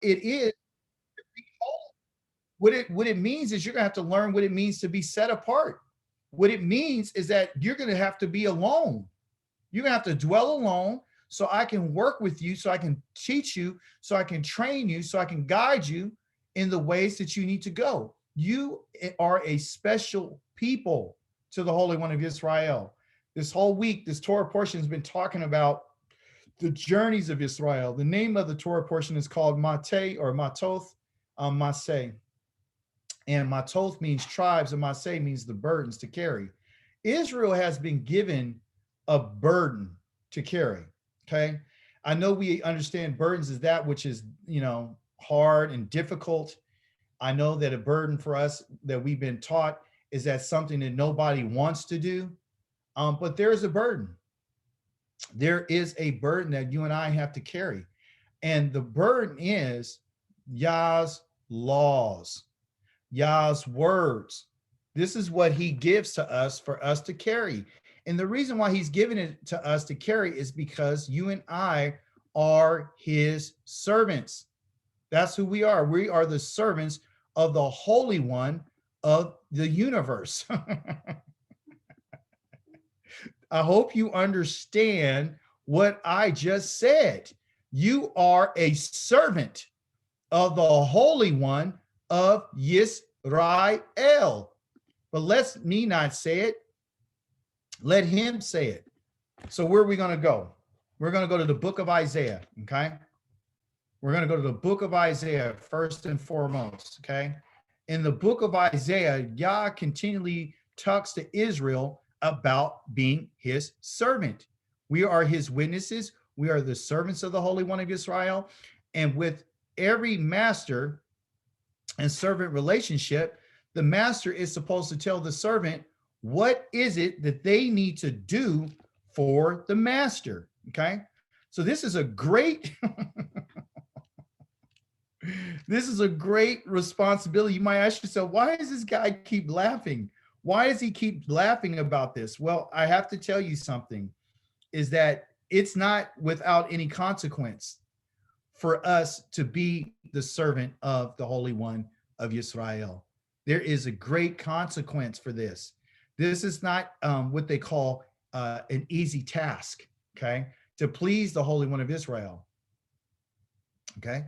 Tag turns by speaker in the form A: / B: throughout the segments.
A: it is to be holy. What it means is you're gonna have to learn what it means to be set apart. What it means is that you're gonna have to be alone. You're gonna have to dwell alone so I can work with you, so I can teach you, so I can train you, so I can guide you in the ways that you need to go. You are a special people to the Holy One of Israel. This whole week, this Torah portion has been talking about the journeys of Israel. The name of the Torah portion is called Mate or Matoth Maseh. And Matoth means tribes, and Maseh means the burdens to carry. Israel has been given a burden to carry. Okay. I know we understand burdens is that which is, hard and difficult. I know that a burden for us that we've been taught is that something that nobody wants to do. But there is a burden. There is a burden that you and I have to carry. And the burden is Yah's laws, Yah's words. This is what he gives to us for us to carry. And the reason why he's given it to us to carry is because you and I are his servants. That's who we are. We are the servants of the Holy One of the universe. I hope you understand what I just said. You are a servant of the Holy One of Yisrael. But let me not say it. Let him say it. So where are we going to go? We're going to go to the book of Isaiah, okay? We're going to go to the book of Isaiah first and foremost, okay? In the book of Isaiah, Yah continually talks to Israel about being his servant. We are his witnesses. We are the servants of the Holy One of Israel. And with every master and servant relationship, the master is supposed to tell the servant what is it that they need to do for the master, okay? So this is a great, this is a great responsibility. You might ask yourself, why does this guy keep laughing? Why does he keep laughing about this? Well, I have to tell you something, is that it's not without any consequence for us to be the servant of the Holy One of Israel. There is a great consequence for this. This is not what they call an easy task, okay, to please the Holy One of Israel, okay?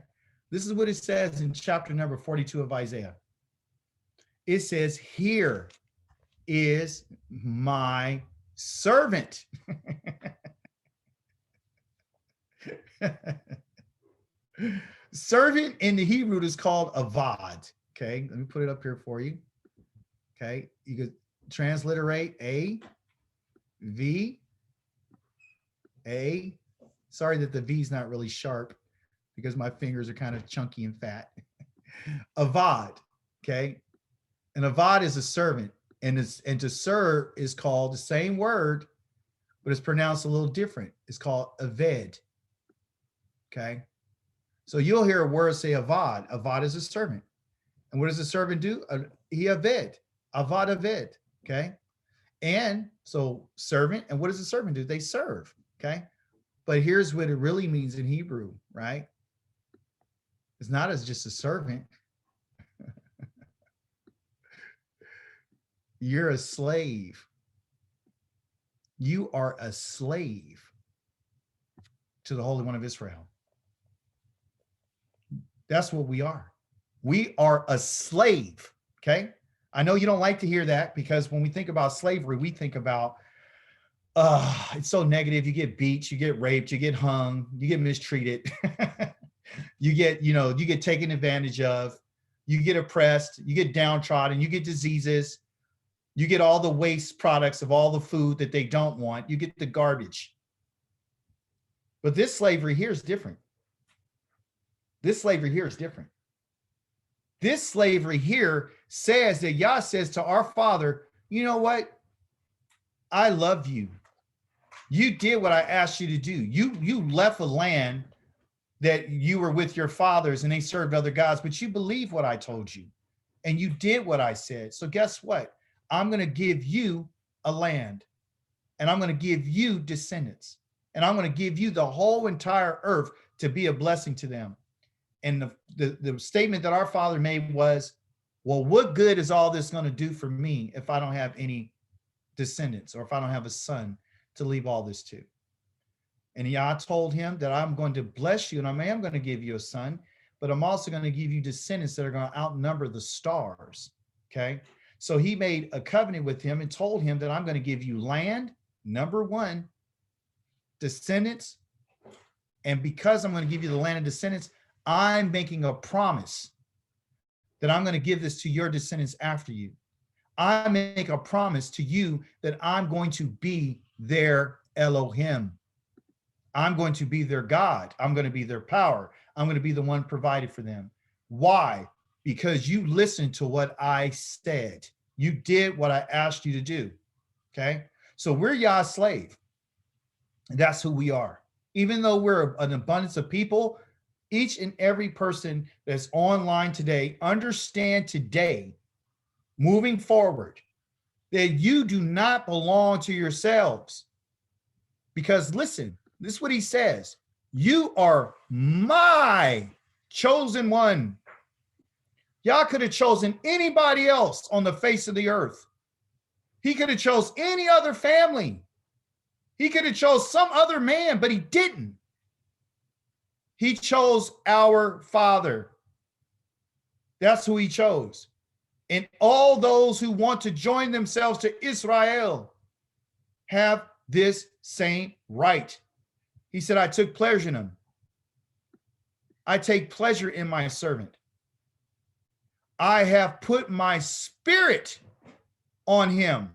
A: This is what it says in chapter number 42 of Isaiah. It says, here is my servant. Servant in the Hebrew is called avad. Okay, let me put it up here for you. Okay, you could transliterate A-V-A. Sorry that the V is not really sharp because my fingers are kind of chunky and fat. Avad, okay? An avad is a servant, and to serve is called the same word, but it's pronounced a little different. It's called aved, okay? So you'll hear a word say avad. Avad is a servant. And what does a servant do? He aved, avad aved, okay? And so servant, and what does a servant do? They serve, okay? But here's what it really means in Hebrew, right? It's not as just a servant. You're a slave. You are a slave to the Holy One of Israel. That's what we are. We are a slave, okay? I know you don't like to hear that because when we think about slavery, we think about, it's so negative. You get beat, you get raped, you get hung, you get mistreated. you get taken advantage of, you get oppressed, you get downtrodden, you get diseases, you get all the waste products of all the food that they don't want, you get the garbage. But this slavery here is different. This slavery here is different. This slavery here says that Yah says to our Father, you know what? I love you. You did what I asked you to do. You left a land that you were with your fathers and they served other gods, but you believed what I told you and you did what I said. So guess what? I'm going to give you a land and I'm going to give you descendants and I'm going to give you the whole entire earth to be a blessing to them. And the statement that our father made was, well, what good is all this going to do for me if I don't have any descendants, or if I don't have a son to leave all this to? And Yah told him that I'm going to bless you, and I am going to give you a son, but I'm also going to give you descendants that are going to outnumber the stars. Okay. So he made a covenant with him and told him that I'm going to give you land, number one, descendants. And because I'm going to give you the land and descendants, I'm making a promise that I'm going to give this to your descendants after you. I make a promise to you that I'm going to be their Elohim. I'm going to be their God. I'm going to be their power. I'm going to be the one provided for them. Why? Because you listened to what I said. You did what I asked you to do. Okay. So we're Yah's slave. And that's who we are. Even though we're an abundance of people, each and every person that's online today, understand today, moving forward, that you do not belong to yourselves. Because listen, this is what he says. You are my chosen one. Yah could have chosen anybody else on the face of the earth. He could have chose any other family. He could have chose some other man, but he didn't. He chose our Father. That's who he chose. And all those who want to join themselves to Israel have this same right. He said, I took pleasure in him. I take pleasure in my servant. I have put my spirit on him,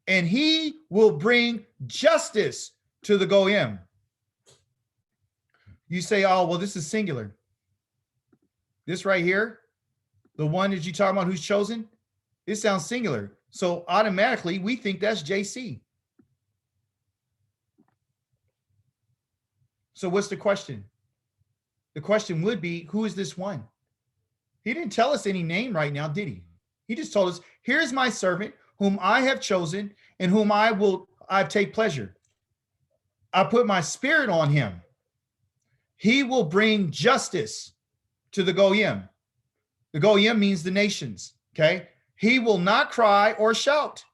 A: and he will bring justice to the Goyim. You say, oh, well, this is singular. This right here, the one that you talking about who's chosen, it sounds singular. So automatically we think that's JC. So what's the question? The question would be, who is this one? He didn't tell us any name right now, did he? He just told us, here's my servant whom I have chosen and whom I take pleasure. I put my spirit on him. He will bring justice to the Goyim. The Goyim means the nations, okay? He will not cry or shout.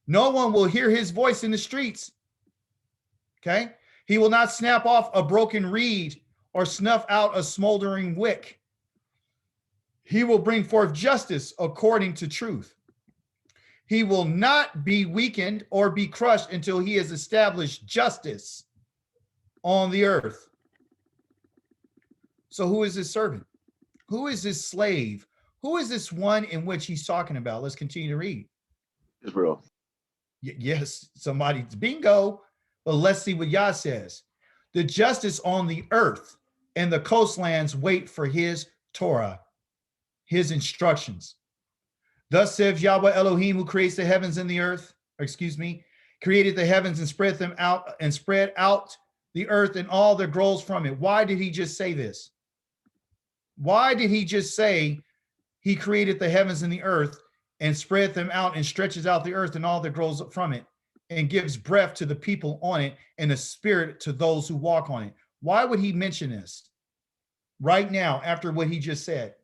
A: No one will hear his voice in the streets, okay? He will not snap off a broken reed or snuff out a smoldering wick. He will bring forth justice according to truth. He will not be weakened or be crushed until he has established justice on the earth. So who is this servant? Who is this slave? Who is this one in which he's talking about? Let's continue to read.
B: Israel.
A: Yes, somebody's bingo. But let's see what Yah says. The justice on the earth and the coastlands wait for his Torah, his instructions. Thus says Yahweh Elohim, who creates the heavens and the earth, created the heavens and spread them out and spread out the earth and all that grows from it. Why did he just say this? Why did he just say he created the heavens and the earth and spread them out and stretches out the earth and all that grows from it and gives breath to the people on it and a spirit to those who walk on it? Why would he mention this right now after what he just said?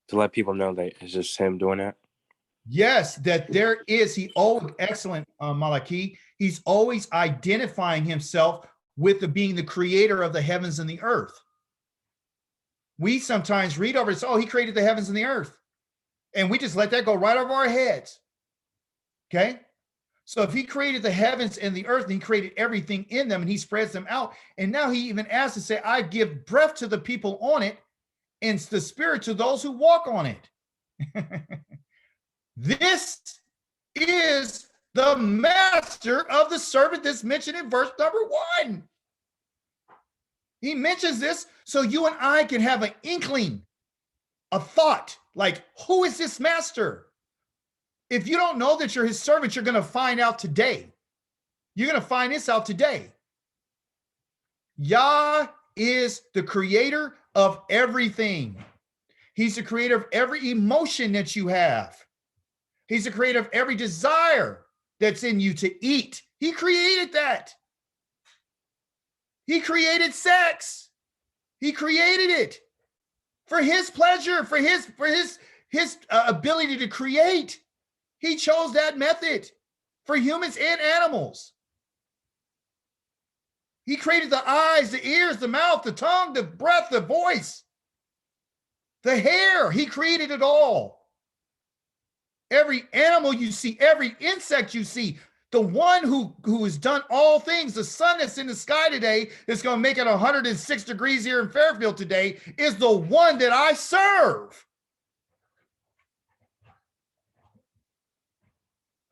C: To let people know that it's just him doing that?
A: Yes, that there is. He always, excellent, Malachi. He's always identifying himself with being the creator of the heavens and the earth. We sometimes read over it, oh, he created the heavens and the earth. And we just let that go right over our heads. Okay? So if he created the heavens and the earth, and he created everything in them, and he spreads them out, and now he even asks to say, I give breath to the people on it, and the spirit to those who walk on it. This is the master of the servant that's mentioned in verse number 1. He mentions this so you and I can have an inkling, a thought, like, who is this master? If you don't know that you're his servant, you're going to find out today. You're going to find this out today. Yah is the creator of everything. He's the creator of every emotion that you have. He's the creator of every desire that's in you to eat. He created that. He created sex. He created it for his pleasure, for his ability to create. He chose that method for humans and animals. He created the eyes, the ears, the mouth, the tongue, the breath, the voice, the hair. He created it all. Every animal you see, every insect you see, the one who has done all things, the sun that's in the sky today, that's going to make it 106 degrees here in Fairfield today, is the one that I serve.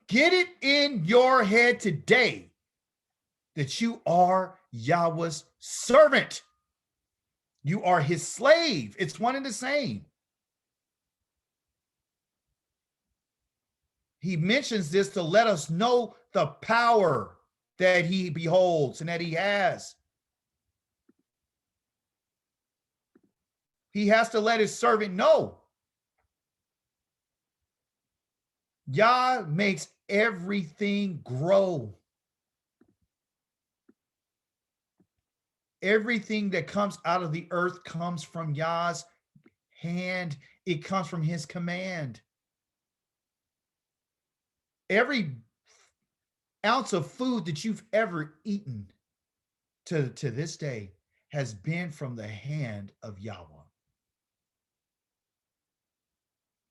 A: Get it in your head today that you are Yahweh's servant. You are his slave. It's one and the same. He mentions this to let us know the power that he beholds and that he has. He has to let his servant know. Yah makes everything grow. Everything that comes out of the earth comes from Yah's hand. It comes from his command. Every ounce of food that you've ever eaten to this day has been from the hand of Yahweh.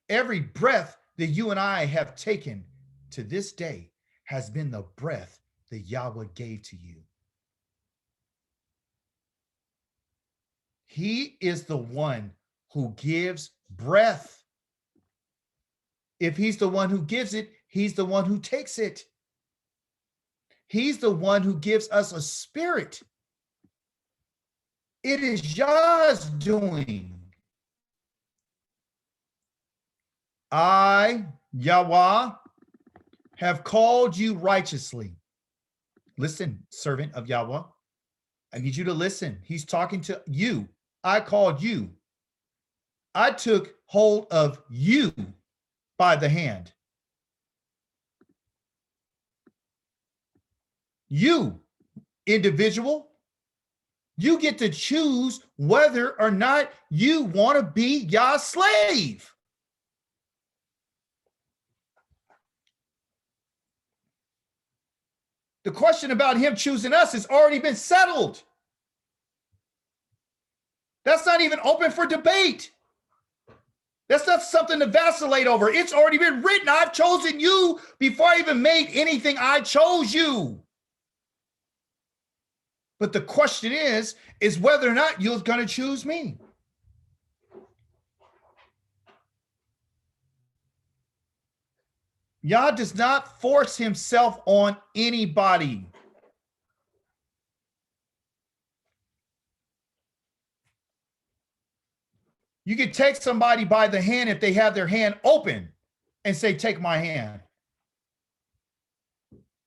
A: Every breath that you and I have taken to this day has been the breath that Yahweh gave to you. He is the one who gives breath. If he's the one who gives it, he's the one who takes it. He's the one who gives us a spirit. It is Yah's doing. I, Yahweh, have called you righteously. Listen, servant of Yahweh. I need you to listen. He's talking to you. I called you. I took hold of you by the hand. You, individual, you get to choose whether or not you want to be Yah's slave. The question about him choosing us has already been settled. That's not even open for debate. That's not something to vacillate over. It's already been written. I've chosen you before I even made anything. I chose you. But the question is whether or not you're going to choose me. Yah does not force himself on anybody. You can take somebody by the hand if they have their hand open and say, take my hand.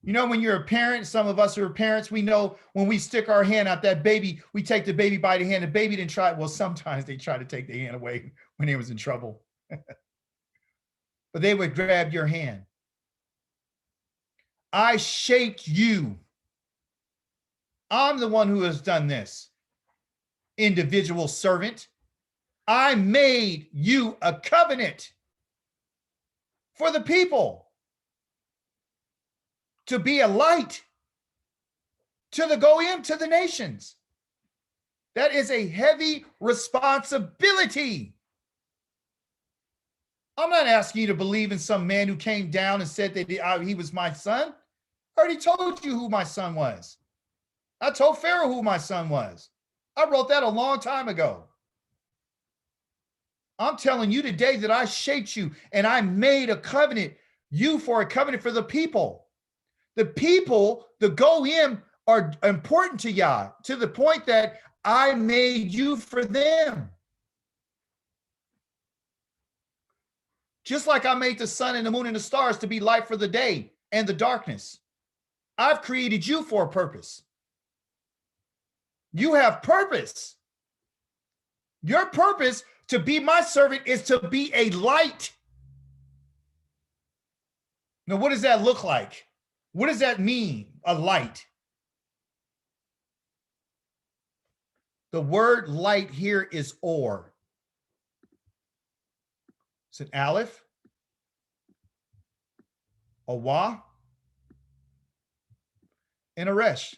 A: You know, when you're a parent, some of us are parents, we know when we stick our hand out, that baby, we take the baby by the hand. The baby didn't try. Well, sometimes they try to take the hand away when they was in trouble. But they would grab your hand. I shaped you. I'm the one who has done this. Individual servant. I made you a covenant for the people to be a light to the goyim, to the nations. That is a heavy responsibility. I'm not asking you to believe in some man who came down and said that he was my son. I already told you who my son was. I told Pharaoh who my son was. I wrote that a long time ago. I'm telling you today that I shaped you and I made a covenant, you for a covenant for the people. The people, the goyim, are important to Yah to the point that I made you for them. Just like I made the sun and the moon and the stars to be light for the day and the darkness. I've created you for a purpose. You have purpose. Your purpose to be my servant is to be a light. Now, what does that look like? What does that mean, a light? The word light here is or. It's an aleph, a wa, and a resh.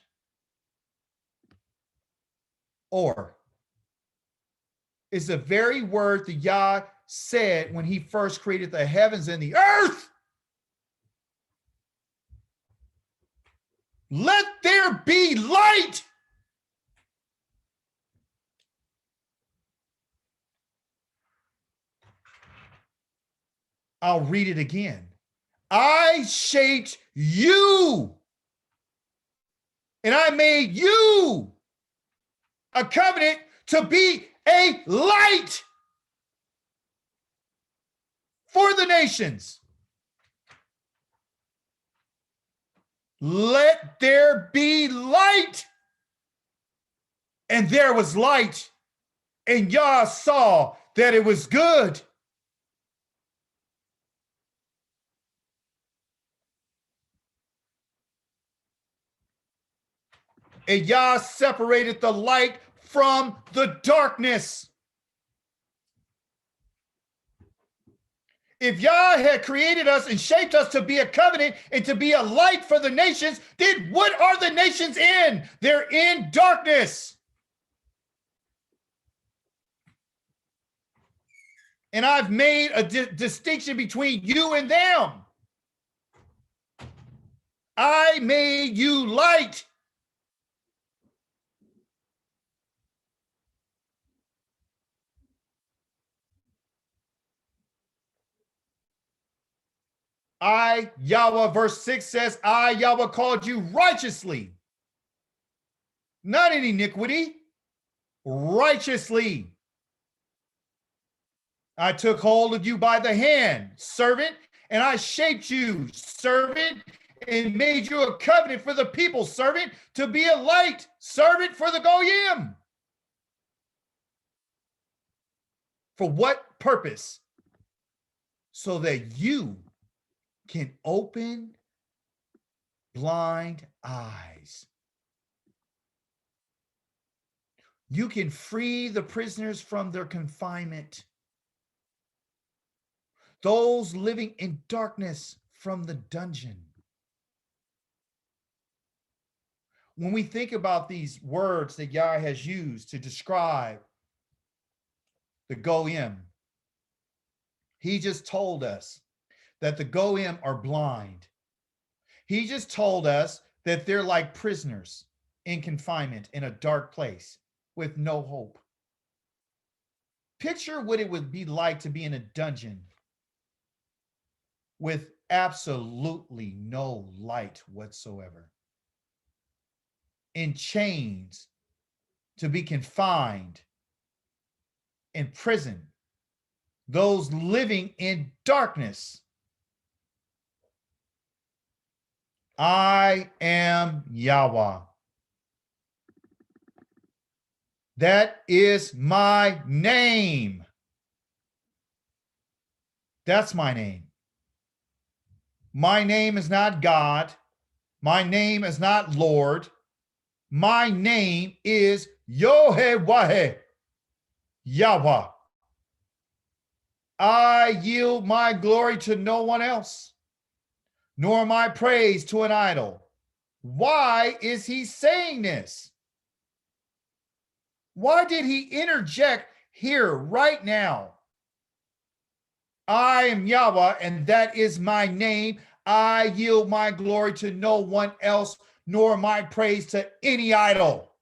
A: Or is the very word that Yah said when he first created the heavens and the earth. Let there be light. I'll read it again. I shaped you, and I made you a covenant to be a light for the nations. Let there be light. And there was light, and Yah saw that it was good. And Yah separated the light from the darkness. If Yah had created us and shaped us to be a covenant and to be a light for the nations, then what are the nations in? They're in darkness. And I've made a distinction between you and them. I made you light. I, Yahweh, verse 6 says, I, Yahweh, called you righteously, not in iniquity, righteously. I took hold of you by the hand, servant, and I shaped you, servant, and made you a covenant for the people, servant, to be a light, servant for the Goyim. For what purpose? So that you can open blind eyes. You can free the prisoners from their confinement. Those living in darkness from the dungeon. When we think about these words that Yah has used to describe the Goyim, he just told us that the Goyim are blind. He just told us that they're like prisoners in confinement in a dark place with no hope. Picture what it would be like to be in a dungeon with absolutely no light whatsoever. In chains, to be confined, in prison, those living in darkness. I am Yahweh. That is my name. That's my name. My name is not God. My name is not Lord. My name is YHWH, Yahweh. I yield my glory to no one else, nor my praise to an idol. Why is he saying this? Why did he interject here right now? I am Yahweh, and that is my name. I yield my glory to no one else, nor my praise to any idol.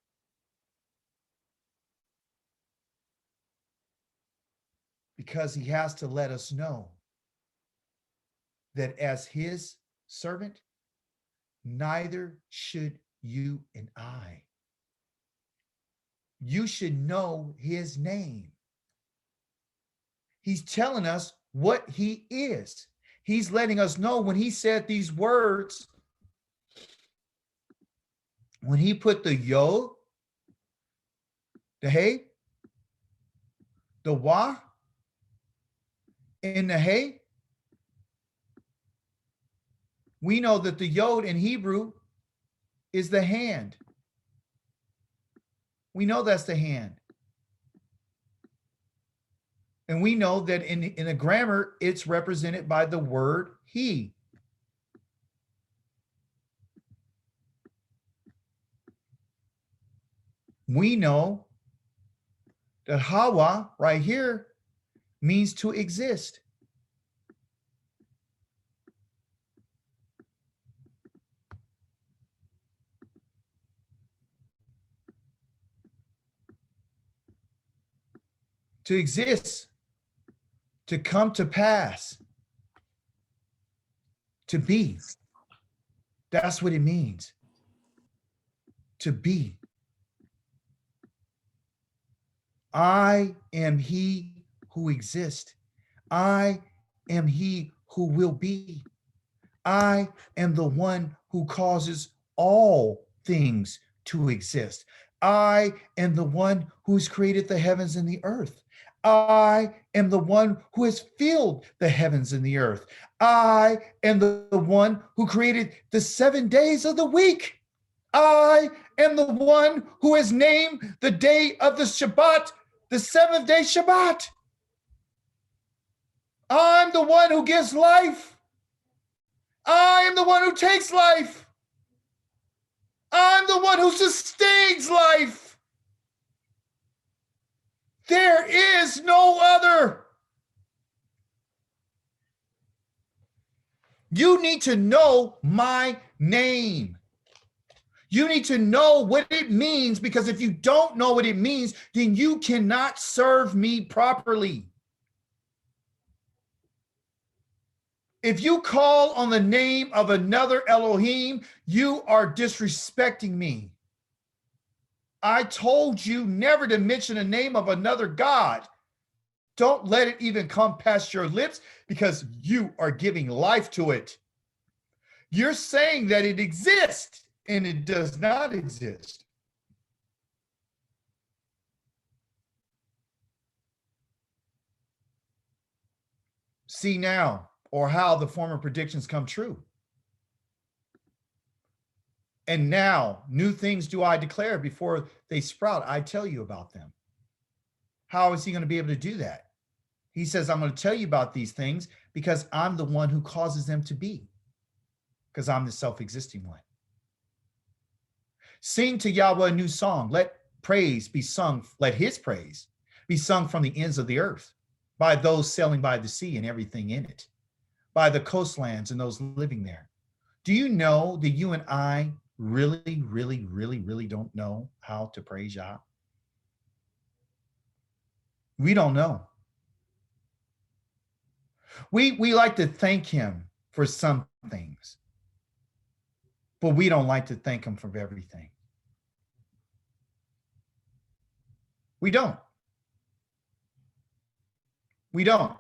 A: Because he has to let us know that as his servant, neither should you and I. You should know his name. He's telling us what he is. He's letting us know when he said these words, when he put the yod, the hey, the wah, in the hey, we know that the yod in Hebrew is the hand. We know that's the hand. And we know that in a grammar, it's represented by the word he. We know that Hawa right here means to exist. To exist, to come to pass, to be. That's what it means. To be. I am he who exists. I am he who will be. I am the one who causes all things to exist. I am the one who's created the heavens and the earth. I am the one who has filled the heavens and the earth. I am the one who created the 7 days of the week. I am the one who has named the day of the Shabbat, the seventh day Shabbat. I'm the one who gives life. I am the one who takes life. I'm the one who sustains life. There is no other. You need to know my name. You need to know what it means, because if you don't know what it means, then you cannot serve me properly. If you call on the name of another Elohim, you are disrespecting me. I told you never to mention the name of another God. Don't let it even come past your lips, because you are giving life to it. You're saying that it exists, and it does not exist. See now, or how the former predictions come true. And now, new things do I declare before they sprout. I tell you about them. How is he going to be able to do that? He says, I'm going to tell you about these things because I'm the one who causes them to be, because I'm the self-existing one. Sing to Yahweh a new song. Let praise be sung. Let his praise be sung from the ends of the earth, by those sailing by the sea and everything in it, by the coastlands and those living there. Do you know that you and I really don't know how to praise Yah? We don't know. We like to thank him for some things, but we don't like to thank him for everything. We don't. We don't.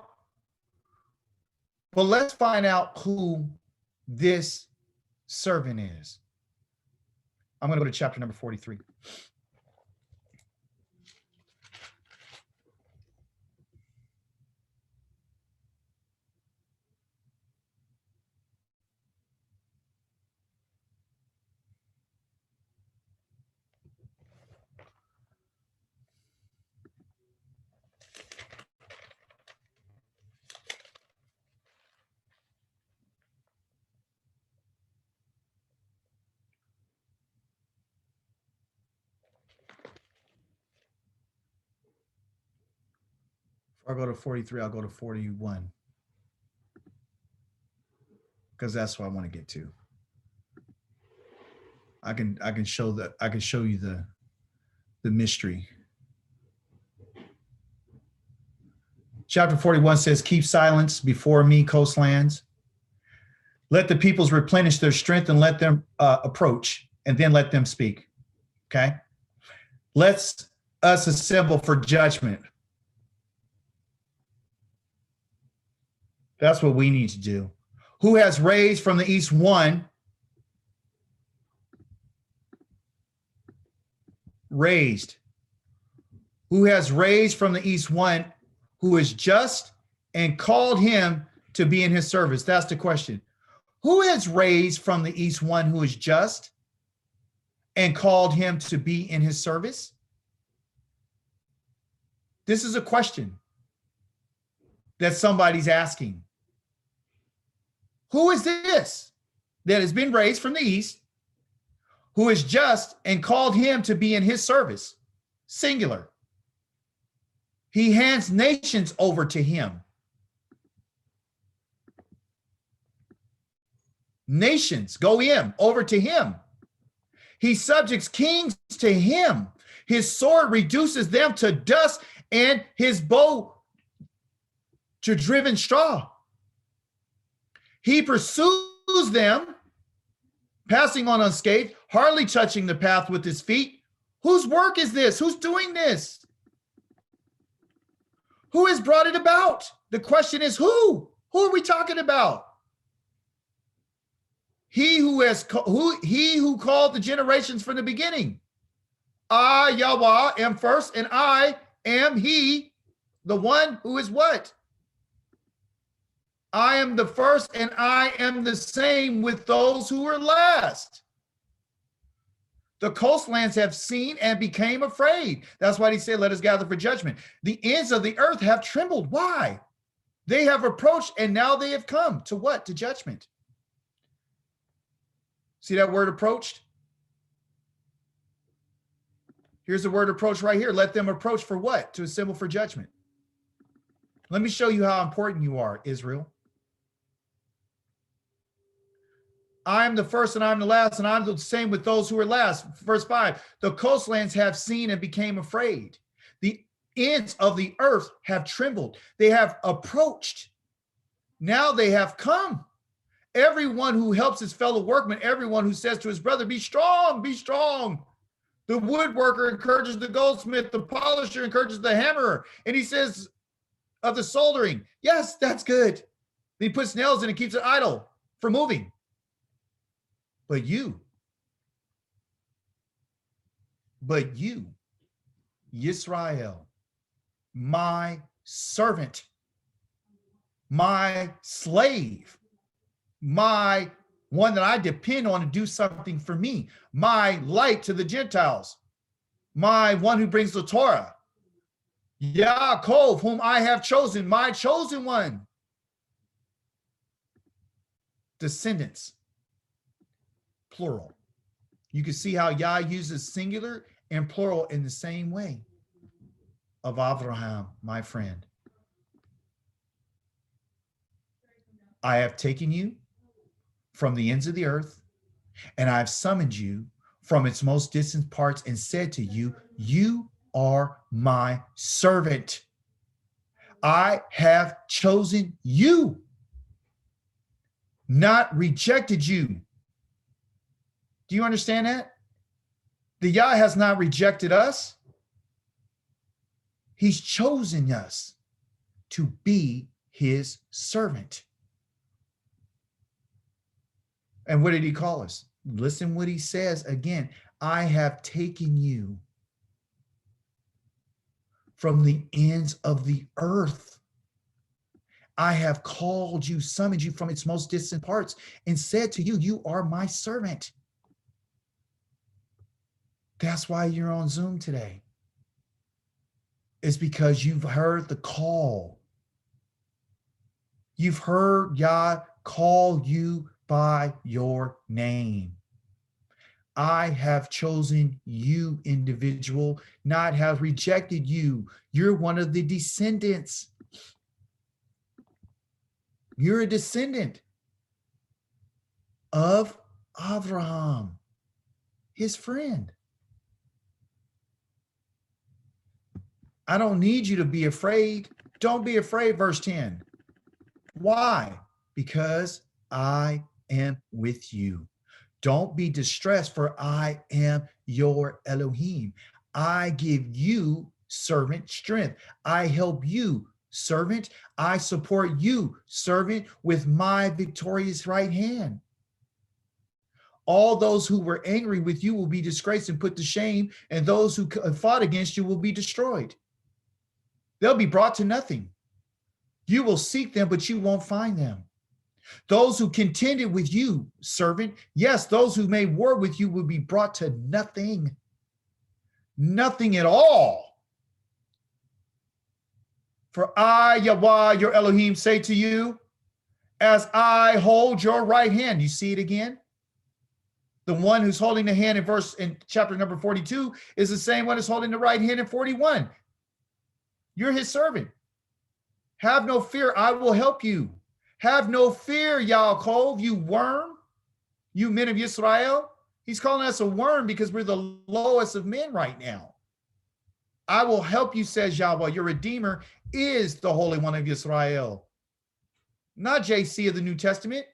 A: But let's find out who this servant is. I'm going to go to chapter number 43. I'll go to 43, I'll go to 41, because that's what I want to get to. I can show you the mystery. Chapter 41 says, keep silence before me, coastlands. Let the peoples replenish their strength and let them approach, and then let them speak. Okay? Let's us assemble for judgment. That's what we need to do. Who has raised from the east one? Raised. Who has raised from the east one who is just and called him to be in his service? That's the question. Who has raised from the east one who is just and called him to be in his service? This is a question that somebody's asking. Who is this that has been raised from the east, who is just and called him to be in his service? Singular. He hands nations over to him. Nations go in over to him. He subjects kings to him. His sword reduces them to dust and his bow to driven straw. He pursues them, passing on unscathed, hardly touching the path with his feet. Whose work is this? Who's doing this? Who has brought it about? The question is who? Who are we talking about? He who called the generations from the beginning. I, YHWH, am first, and I am he, the one who is what? I am the first, and I am the same with those who are last. The coastlands have seen and became afraid. That's why he said, let us gather for judgment. The ends of the earth have trembled. Why? They have approached, and now they have come to what? To judgment. See that word approached? Here's the word approach right here. Let them approach for what? To assemble for judgment. Let me show you how important you are, Israel. I am the first and I'm the last, and I'm the same with those who are last. Verse 5, the coastlands have seen and became afraid. The ends of the earth have trembled. They have approached. Now they have come. Everyone who helps his fellow workman, everyone who says to his brother, be strong, be strong. The woodworker encourages the goldsmith, the polisher encourages the hammerer. And he says of the soldering, yes, that's good. He puts nails in and keeps it idle for moving. But you, Yisrael, my servant, my slave, my one that I depend on to do something for me, my light to the Gentiles, my one who brings the Torah, Yaakov, whom I have chosen, my chosen one, descendants, plural. You can see how Yah uses singular and plural in the same way of AVRAHAM, my friend. I have taken you from the ends of the earth, and I've summoned you from its most distant parts and said to you, you are my servant. I have chosen you, not rejected you. Do you understand that? The Yah has not rejected us. He's chosen us to be his servant. And what did he call us? Listen what he says again. I have taken you from the ends of the earth. I have called you, summoned you from its most distant parts, and said to you, you are my servant. That's why you're on Zoom today. It's because you've heard the call. You've heard Yah call you by your name. I have chosen you, individual, not have rejected you. You're one of the descendants. You're a descendant of AVRAHAM, his friend. I don't need you to be afraid. Don't be afraid, verse 10. Why? Because I am with you. Don't be distressed, for I am your Elohim. I give you, servant, strength. I help you, servant. I support you, servant, with my victorious right hand. All those who were angry with you will be disgraced and put to shame, and those who fought against you will be destroyed. They'll be brought to nothing. You will seek them, but you won't find them. Those who contended with you, servant, yes, those who made war with you will be brought to nothing. Nothing at all. For I, Yahweh, your Elohim, say to you, as I hold your right hand. You see it again? The one who's holding the hand in chapter number 42 is the same one as holding the right hand in 41. You're his servant. Have no fear, I will help you. Have no fear, Yaakov, you worm, you men of Israel. He's calling us a worm because we're the lowest of men right now. I will help you, says Yahweh. Your Redeemer is the Holy One of Israel. Not JC of the New Testament.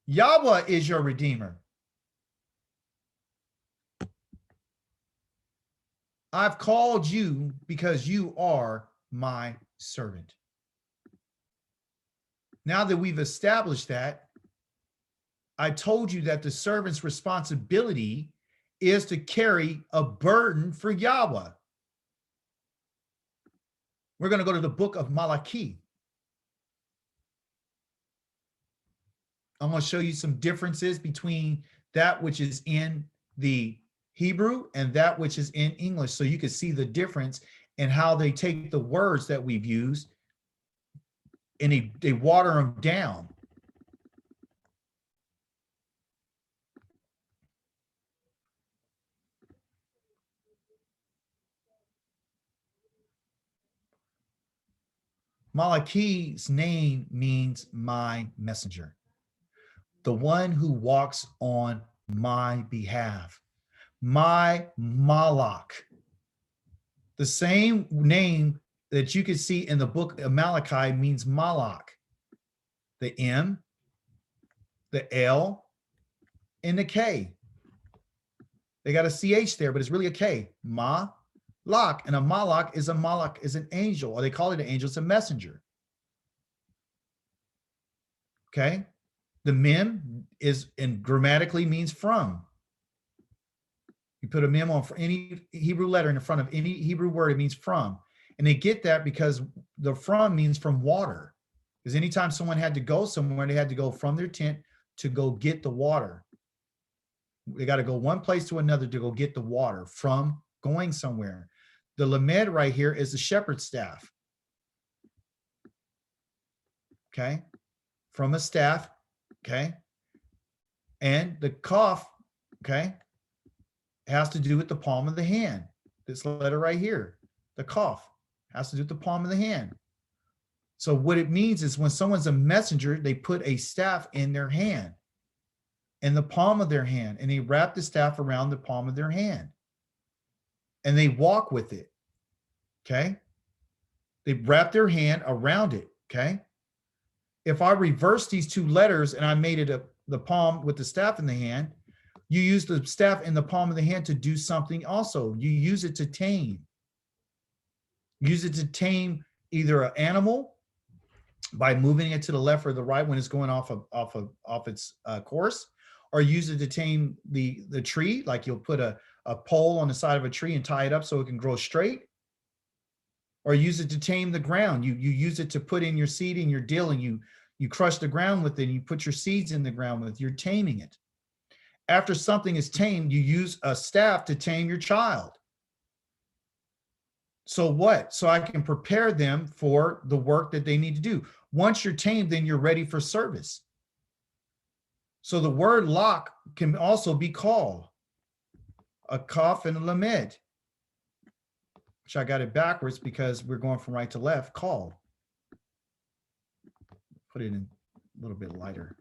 A: Yahweh is your Redeemer. I've called you because you are my servant. Now that we've established that, I told you that the servant's responsibility is to carry a burden for Yahweh. We're going to go to the book of Malachi. I'm going to show you some differences between that which is in the Hebrew and that which is in English, so you can see the difference in how they take the words that we've used and they water them down. Malachi's name means my messenger, the one who walks on my behalf, my Malach. The same name that you can see in the book of Malachi means Malach. The M, the L, and the K. They got a CH there, but it's really a K. Malach. And a Malach is an angel, or they call it an angel. It's a messenger. Okay. The mem is, and grammatically means from. You put a mem on for any Hebrew letter in the front of any Hebrew word, it means from. And they get that because the from means from water. Because anytime someone had to go somewhere, they had to go from their tent to go get the water. They got to go one place to another to go get the water from going somewhere. The lamed right here is the shepherd's staff. Okay. From a staff. Okay. And the kaf, okay, has to do with the palm of the hand. This letter right here, the kaf, has to do with the palm of the hand. So what it means is when someone's a messenger, they put a staff in their hand, in the palm of their hand, and they wrap the staff around the palm of their hand. And they walk with it, okay? They wrap their hand around it, okay? If I reverse these two letters and I made it the palm with the staff in the hand, you use the staff in the palm of the hand to do something also. You use it to tame. Use it to tame either an animal by moving it to the left or the right when it's going off its course, or use it to tame the tree, like you'll put a pole on the side of a tree and tie it up so it can grow straight, or use it to tame the ground. You use it to put in your seed in your dill, and you crush the ground with it, and you put your seeds in the ground with it. You're taming it. After something is tamed, you use a staff to tame your child. So what? So I can prepare them for the work that they need to do. Once you're tamed, then you're ready for service. So the word lock can also be called a kaf and a lamed, which I got it backwards because we're going from right to left, called. Put it in a little bit lighter.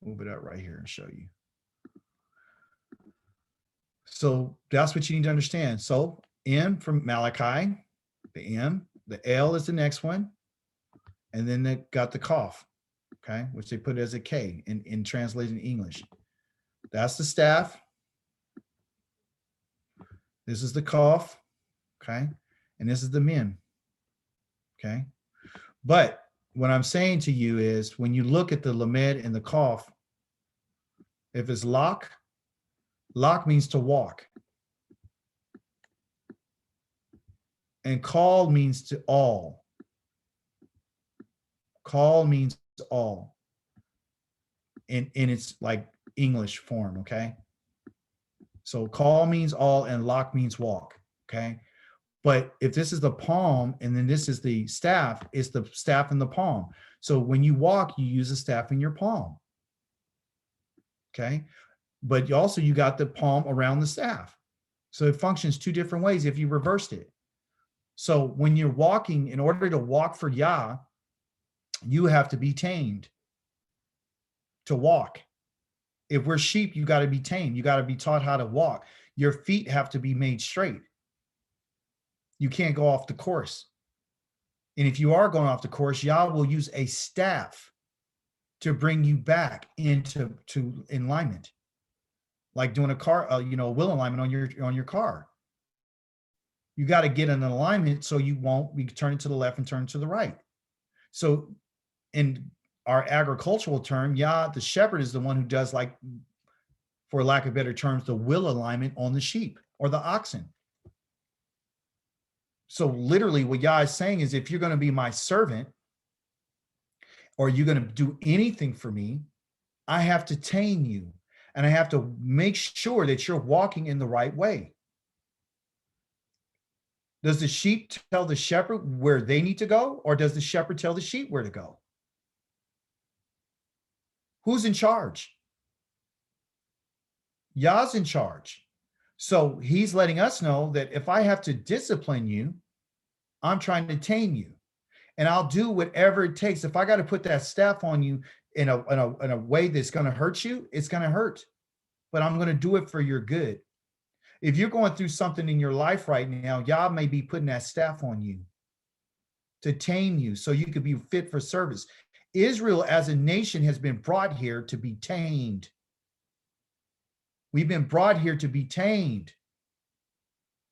A: Move it out right here and show you. So that's what you need to understand. So M from Malachi, the M, the L is the next one. And then they got the kaf, okay, which they put as a K in translated English. That's the staff. This is the kaf, okay, and this is the mem, okay. But what I'm saying to you is when you look at the lamed and the kaf, if it's lock means to walk. And call means to all. Call means all. in its like English form, okay? So call means all and lock means walk, okay? But if this is the palm and then this is the staff, it's the staff in the palm. So when you walk, you use a staff in your palm, okay? But you got the palm around the staff. So it functions two different ways if you reversed it. So when you're walking, in order to walk for Yah, you have to be tamed to walk. If we're sheep, you got to be tamed. You got to be taught how to walk. Your feet have to be made straight. You can't go off the course. And if you are going off the course, Yah will use a staff to bring you back into alignment, like doing a car, wheel alignment on your car. You got to get in alignment so you won't be turning to the left and turn to the right. So in our agricultural term, Yah, the shepherd, is the one who does, like, for lack of better terms, the wheel alignment on the sheep or the oxen. So literally what Yah is saying is, if you're going to be my servant or you're going to do anything for me, I have to tame you and I have to make sure that you're walking in the right way. Does the sheep tell the shepherd where they need to go, or does the shepherd tell the sheep where to go? Who's in charge? Yah's in charge. So he's letting us know that if I have to discipline you, I'm trying to tame you, and I'll do whatever it takes. If I got to put that staff on you in a way that's going to hurt you, it's going to hurt, but I'm going to do it for your good. If you're going through something in your life right now, Yah may be putting that staff on you to tame you so you could be fit for service. Israel as a nation has been brought here to be tamed. We've been brought here to be tamed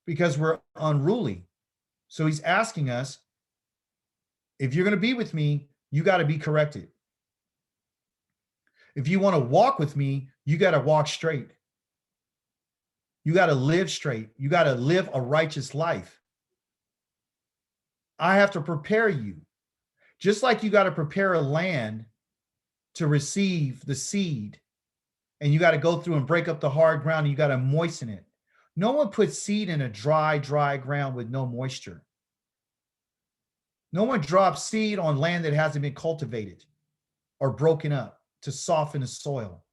A: because we're unruly. So he's asking us, if you're going to be with me, you got to be corrected. If you want to walk with me, you got to walk straight. You got to live straight. You got to live a righteous life. I have to prepare you. Just like you got to prepare a land to receive the seed, and you got to go through and break up the hard ground, and you got to moisten it. No one puts seed in a dry ground with no moisture. No one drops seed on land that hasn't been cultivated or broken up to soften the soil.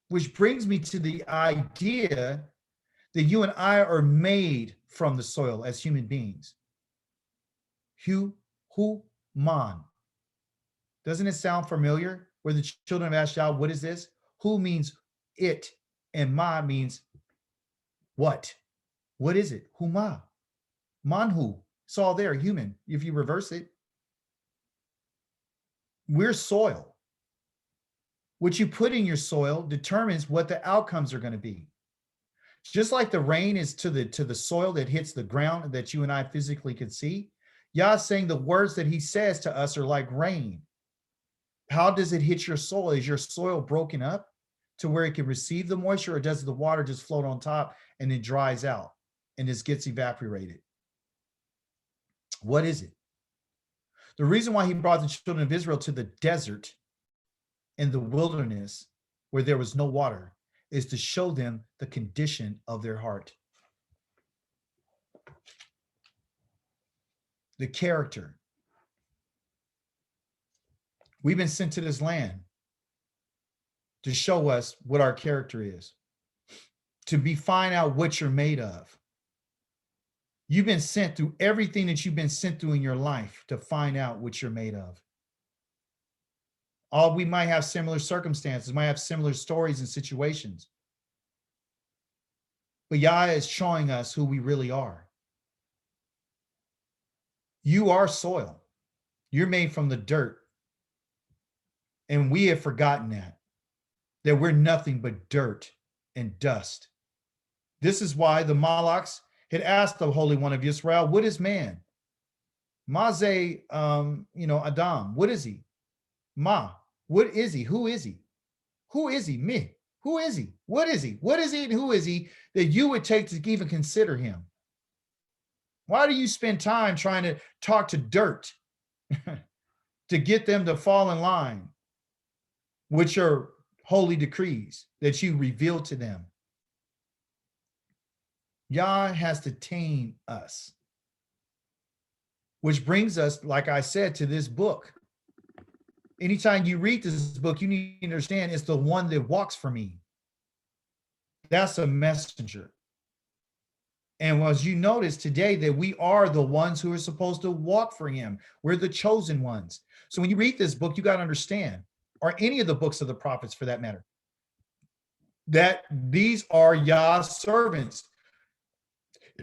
A: Which brings me to the idea that you and I are made from the soil as human beings. Man. Doesn't it sound familiar? Where the children have asked Yah, what is this? Hu means it, and ma means what? What is it? Huma. Manhu. It's all there, human, if you reverse it. We're soil. What you put in your soil determines what the outcomes are going to be. Just like the rain is to the soil that hits the ground that you and I physically can see, Yah is saying the words that he says to us are like rain. How does it hit your soil? Is your soil broken up to where it can receive the moisture, or does the water just float on top and it dries out and just gets evaporated? What is it? The reason why he brought the children of Israel to the desert in the wilderness where there was no water is to show them the condition of their heart. The character. We've been sent to this land to show us what our character is, to find out what you're made of. You've been sent through everything that you've been sent through in your life to find out what you're made of. We might have similar circumstances, might have similar stories and situations. But Yah is showing us who we really are. You are soil. You're made from the dirt. And we have forgotten that we're nothing but dirt and dust. This is why the Malaks had asked the Holy One of Israel, what is man? Maze, Adam, what is he? Ma, what is he? Who is he? Who is he? Me. Who is he? What is he? What is he and who is he that you would take to even consider him? Why do you spend time trying to talk to dirt to get them to fall in line which are holy decrees that you revealed to them. Yah has to tame us. Which brings us, like I said, to this book. Anytime you read this book, you need to understand it's the one that walks for me. That's a messenger. And as you notice today that we are the ones who are supposed to walk for him. We're the chosen ones. So when you read this book, you got to understand, or any of the books of the prophets for that matter, that these are Yah's servants.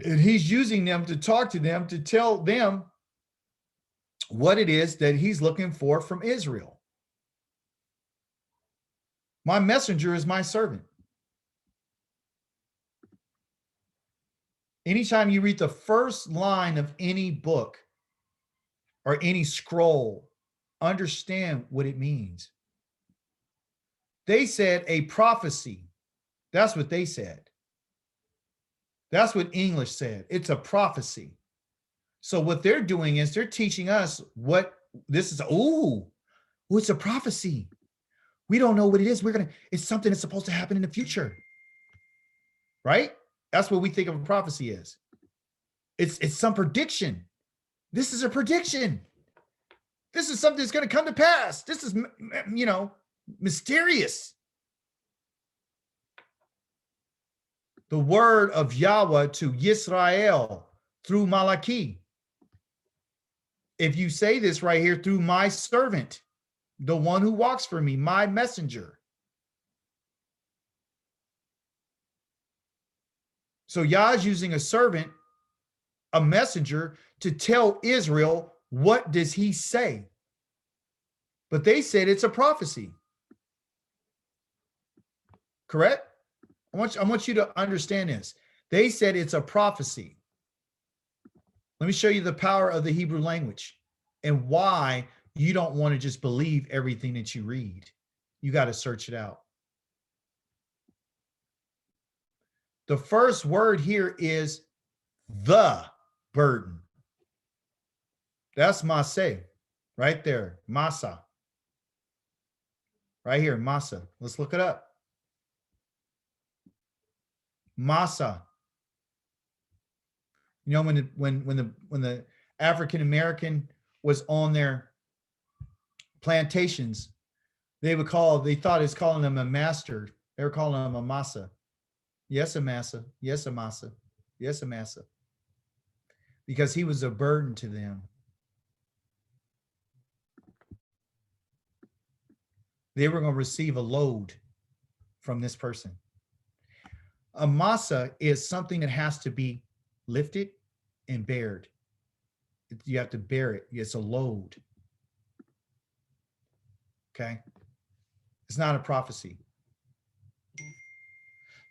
A: And he's using them to talk to them, to tell them what it is that he's looking for from Israel. My messenger is my servant. Anytime you read the first line of any book or any scroll, understand what it means. They said a prophecy. That's what they said. That's what English said. It's a prophecy. So what they're doing is they're teaching us what this is. Ooh, it's a prophecy. We don't know what it is. It's something that's supposed to happen in the future. Right? That's what we think of a prophecy is. It's some prediction. This is a prediction. This is something that's going to come to pass. This is, mysterious. The word of Yahweh to Yisrael through Malachi. If you say this right here, through my servant, the one who walks for me, my messenger. So Yah is using a servant, a messenger, to tell Israel, what does he say? But they said it's a prophecy. Correct? I want you to understand this. They said it's a prophecy. Let me show you the power of the Hebrew language and why you don't want to just believe everything that you read. You got to search it out. The first word here is the burden. That's Maseh, right there. Masa. Right here, Masa. Let's look it up. Masa. You know, when the African American was on their plantations, they thought it's calling them a master. They were calling him a massa. Yes, a massa. Yes, a massa. Yes, a massa. Because he was a burden to them. They were going to receive a load from this person. A massa is something that has to be lifted and bared. You have to bear it. It's a load. Okay? It's not a prophecy.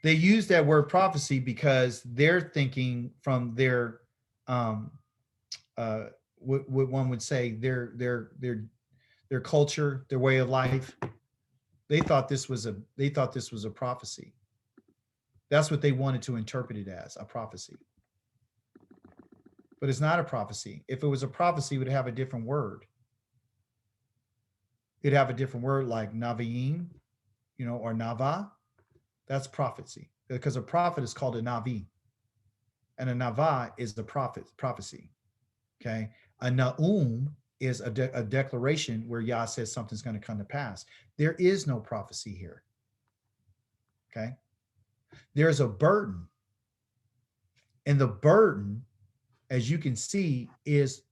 A: They use that word prophecy because they're thinking from their what one would say their culture, their way of life. They thought this was a prophecy. That's what they wanted to interpret it as, a prophecy. But it's not a prophecy. If it was a prophecy, it would have a different word. It'd have a different word like Naviim, or Nava. That's prophecy, because a prophet is called a Navi. And a Nava is the prophecy. Okay. A Na'um is a declaration where Yah says something's going to come to pass. There is no prophecy here. Okay. There's a burden. And the burden, as you can see, is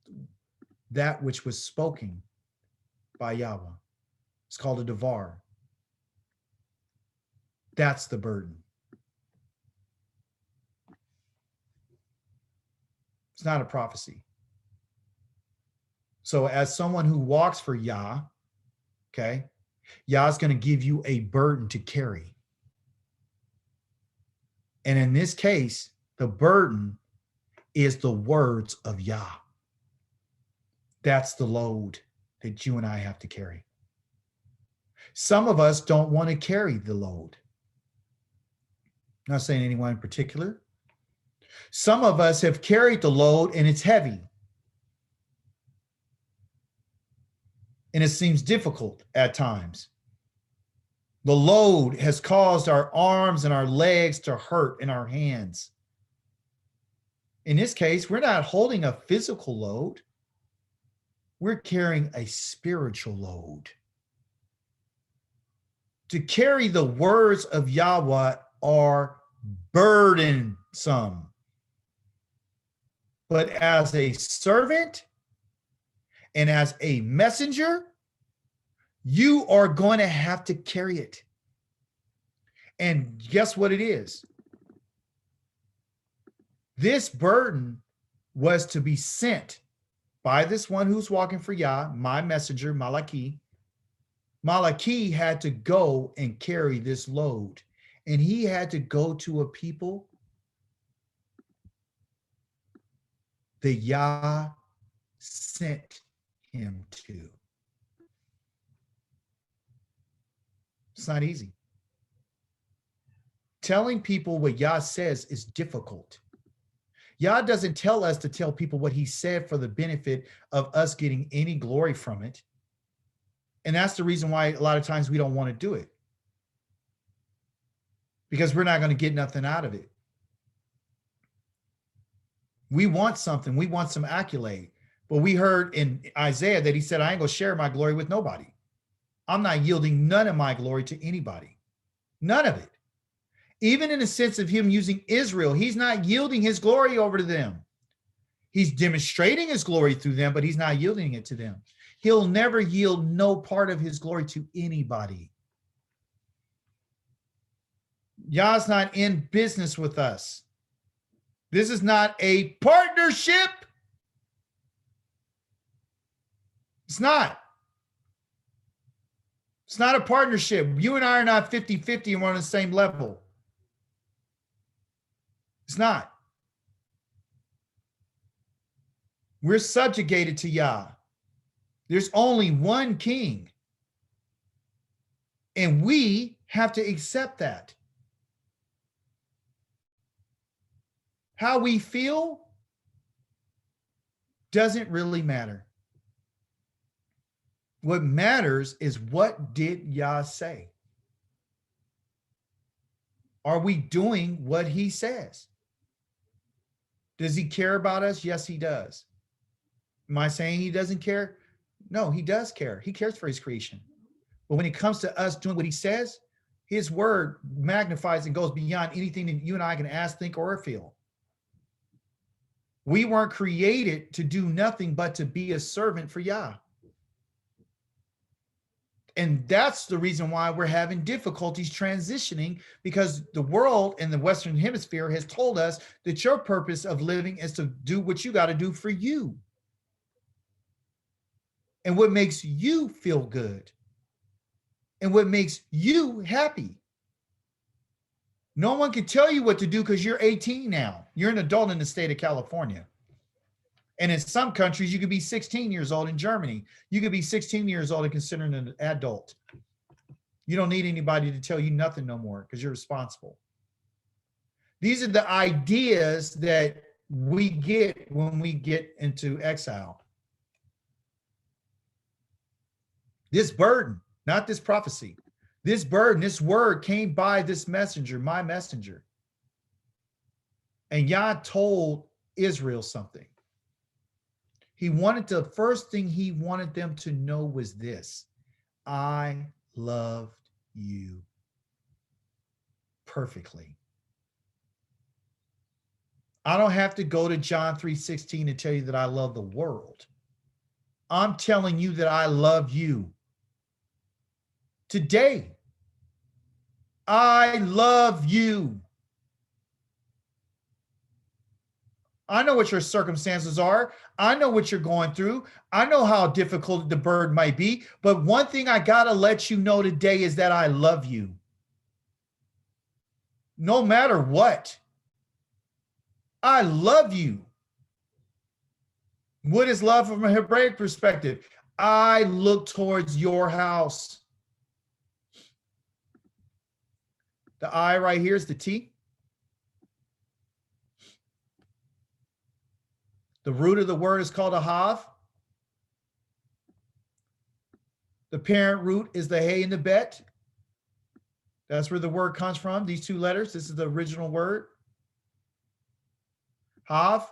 A: that which was spoken by Yahweh. It's called a devar. That's the burden. It's not a prophecy. So as someone who walks for Yah, okay, Yah's going to give you a burden to carry. And in this case, the burden is the words of Yah. That's the load that you and I have to carry. Some of us don't want to carry the load. I'm not saying anyone in particular. Some of us have carried the load and it's heavy. And it seems difficult at times. The load has caused our arms and our legs to hurt in our hands. In this case, we're not holding a physical load. We're carrying a spiritual load. To carry the words of Yahweh are burdensome. But as a servant and as a messenger, you are going to have to carry it. And guess what it is? This burden was to be sent by this one who's walking for Yah, my messenger, Malachi. Malachi had to go and carry this load. And he had to go to a people that Yah sent him to. It's not easy. Telling people what Yah says is difficult. Yah doesn't tell us to tell people what he said for the benefit of us getting any glory from it. And that's the reason why a lot of times we don't want to do it. Because we're not going to get nothing out of it. We want something. We want some accolade. But we heard in Isaiah that he said, I ain't going to share my glory with nobody. I'm not yielding none of my glory to anybody. None of it. Even in the sense of him using Israel, he's not yielding his glory over to them. He's demonstrating his glory through them, but he's not yielding it to them. He'll never yield no part of his glory to anybody. Yah's not in business with us. This is not a partnership. It's not. It's not a partnership. You and I are not 50-50 and we're on the same level. It's not. We're subjugated to Yah. There's only one king. And we have to accept that. How we feel doesn't really matter. What matters is, what did Yah say? Are we doing what he says? Does he care about us? Yes, he does. Am I saying he doesn't care? No, he does care. He cares for his creation. But when it comes to us doing what he says, his word magnifies and goes beyond anything that you and I can ask, think, or feel. We weren't created to do nothing but to be a servant for Yah. And that's the reason why we're having difficulties transitioning, because the world in the Western Hemisphere has told us that your purpose of living is to do what you got to do for you. And what makes you feel good. And what makes you happy. No one can tell you what to do because you're 18 now. You're an adult in the state of California. And in some countries, you could be 16 years old. In Germany, you could be 16 years old and considered an adult. You don't need anybody to tell you nothing no more because you're responsible. These are the ideas that we get when we get into exile. This burden, not this prophecy, this burden, this word came by this messenger, my messenger. And Yah told Israel something. He wanted the first thing he wanted them to know was this: I loved you perfectly. I don't have to go to John 3:16 to tell you that I love the world. I'm telling you that I love you today. I love you. I know what your circumstances are. I know what you're going through. I know how difficult the burden might be. But one thing I got to let you know today is that I love you. No matter what. I love you. What is love from a Hebraic perspective? I look towards your house. The I right here is the T. The root of the word is called a hav. The parent root is the hay and the bet. That's where the word comes from. These two letters. This is the original word. Hav.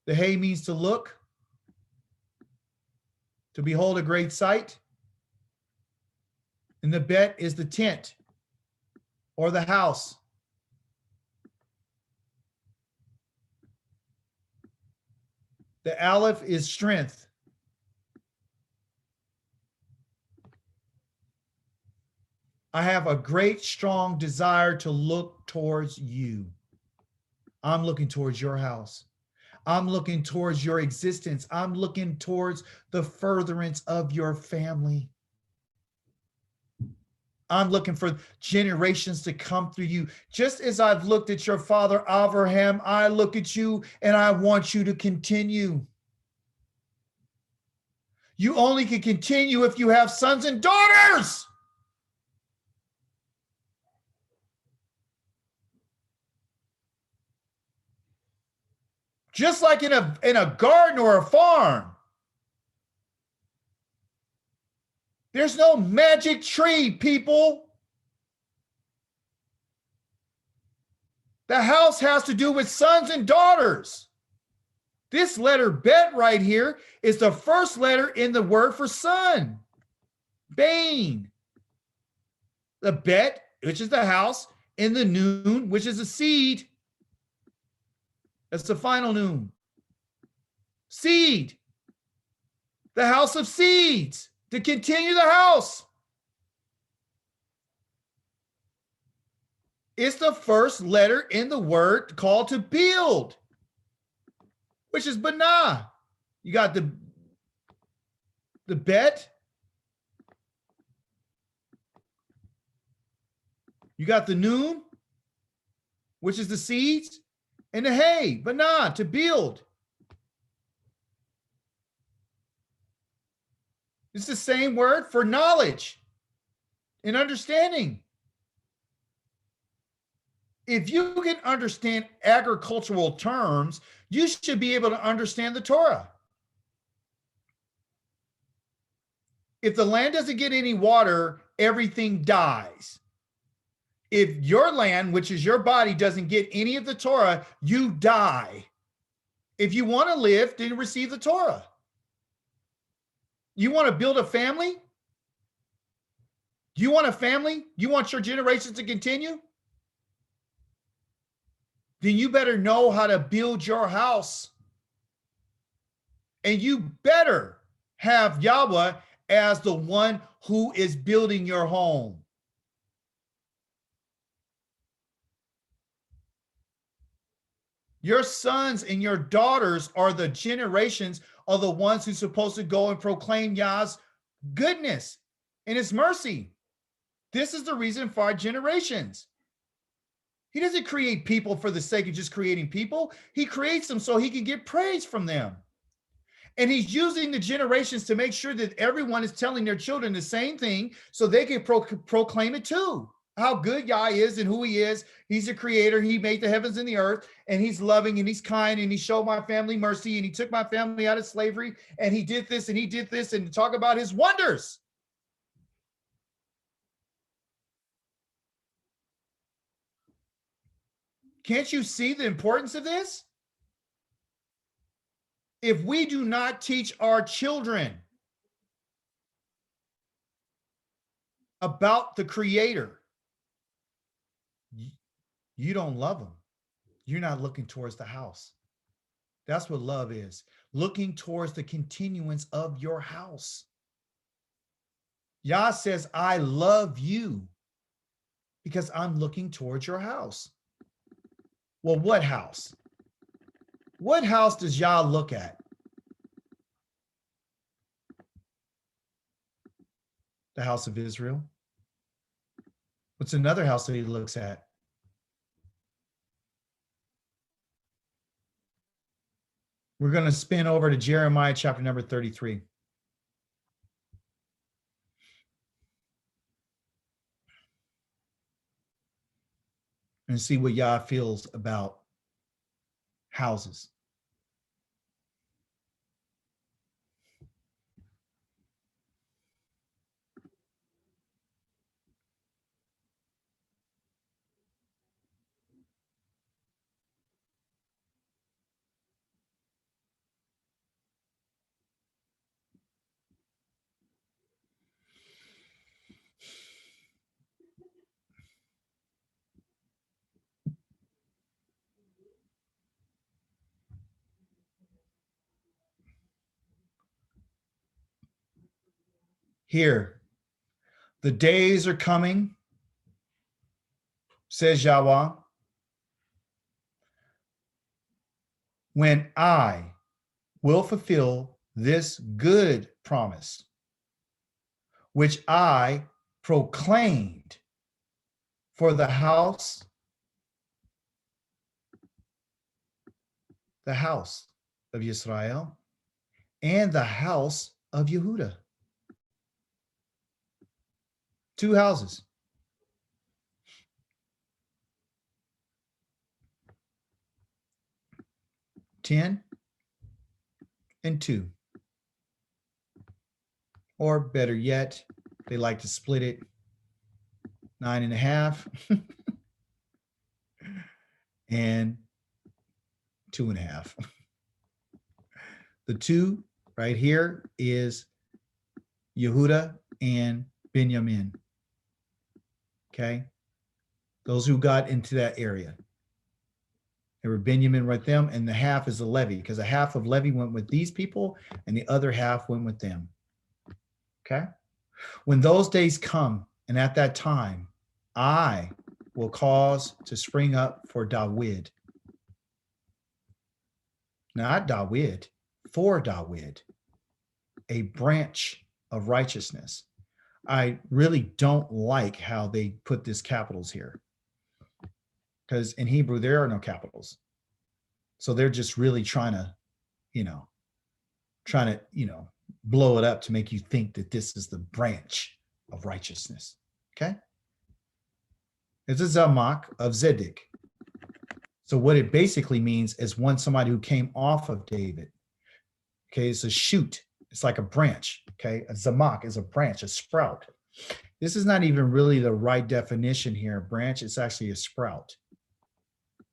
A: The hay means to look, to behold a great sight. And the bet is the tent or the house. The aleph is strength. I have a great, strong desire to look towards you. I'm looking towards your house. I'm looking towards your existence. I'm looking towards the furtherance of your family. I'm looking for generations to come through you. Just as I've looked at your father, AVRAHAM, I look at you and I want you to continue. You only can continue if you have sons and daughters. Just like in a garden or a farm. There's no magic tree, people. The house has to do with sons and daughters. This letter bet right here is the first letter in the word for son. Bane. The bet, which is the house, and the noon, which is the seed. That's the final noon. Seed. The house of seeds. To continue the house. It's the first letter in the word called to build, which is banah. You got the bet. You got the noon, which is the seeds, and the hay, banah, to build. It's the same word for knowledge and understanding. If you can understand agricultural terms, you should be able to understand the Torah. If the land doesn't get any water, everything dies. If your land, which is your body, doesn't get any of the Torah, you die. If you want to live, then receive the Torah. You want to build a family? Do you want a family? You want your generations to continue? Then you better know how to build your house. And you better have Yahweh as the one who is building your home. Your sons and your daughters are the generations of the ones who's supposed to go and proclaim Yah's goodness and his mercy. This is the reason for our generations. He doesn't create people for the sake of just creating people. He creates them so he can get praise from them. And he's using the generations to make sure that everyone is telling their children the same thing so they can proclaim it too. How good Yah is and who he is. He's a creator. He made the heavens and the earth, and he's loving and he's kind, and he showed my family mercy, and he took my family out of slavery, and he did this and he did this, and talk about his wonders. Can't you see the importance of this? If we do not teach our children about the creator, you don't love them. You're not looking towards the house. That's what love is. Looking towards the continuance of your house. Yah says, I love you because I'm looking towards your house. Well, what house? What house does Yah look at? The house of Israel. What's another house that he looks at? We're going to spin over to Jeremiah chapter number 33. And see what Yah feels about houses. Hear, the days are coming, says Yahweh, when I will fulfill this good promise, which I proclaimed for the house of Israel and the house of Yehuda. Two houses. Ten and two. Or better yet, they like to split it 9.5 and 2.5. The two right here is Yehuda and Benjamin. Okay. Those who got into that area. They were Benjamin right them, and the half is the Levi, because a half of Levi went with these people and the other half went with them. Okay. When those days come, and at that time, I will cause to spring up for David. Not David, for David, a branch of righteousness. I really don't like how they put this capitals here, because in Hebrew, there are no capitals. So they're just really trying to, blow it up to make you think that this is the branch of righteousness. Okay. It's a Zamach of Zedek. So what it basically means is somebody who came off of David. Okay. It's a shoot. It's like a branch. Okay. A Zamach is a branch, a sprout. This is not even really the right definition here. A branch, it's actually a sprout.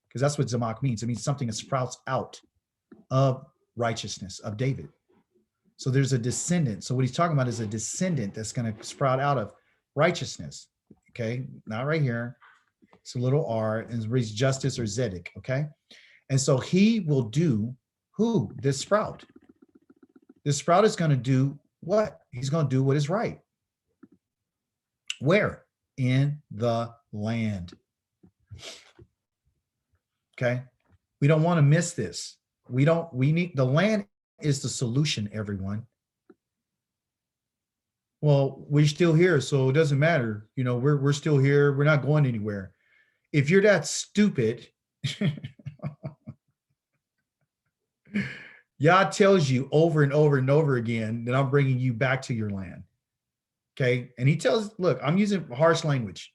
A: Because that's what Zamach means. It means something that sprouts out of righteousness of David. So there's a descendant. So what he's talking about is a descendant that's going to sprout out of righteousness. Okay. Not right here. It's a little R, and it reads justice or Zedek. Okay. And so he will do who? This sprout. This sprout is going to do what? He's going to do what is right. Where? In the land. Okay. We don't want to miss this. We need, the land is the solution, everyone. Well, we're still here, so it doesn't matter. We're still here. We're not going anywhere. If you're that stupid, Yah tells you over and over and over again that I'm bringing you back to your land. Okay. And he tells, look, I'm using harsh language,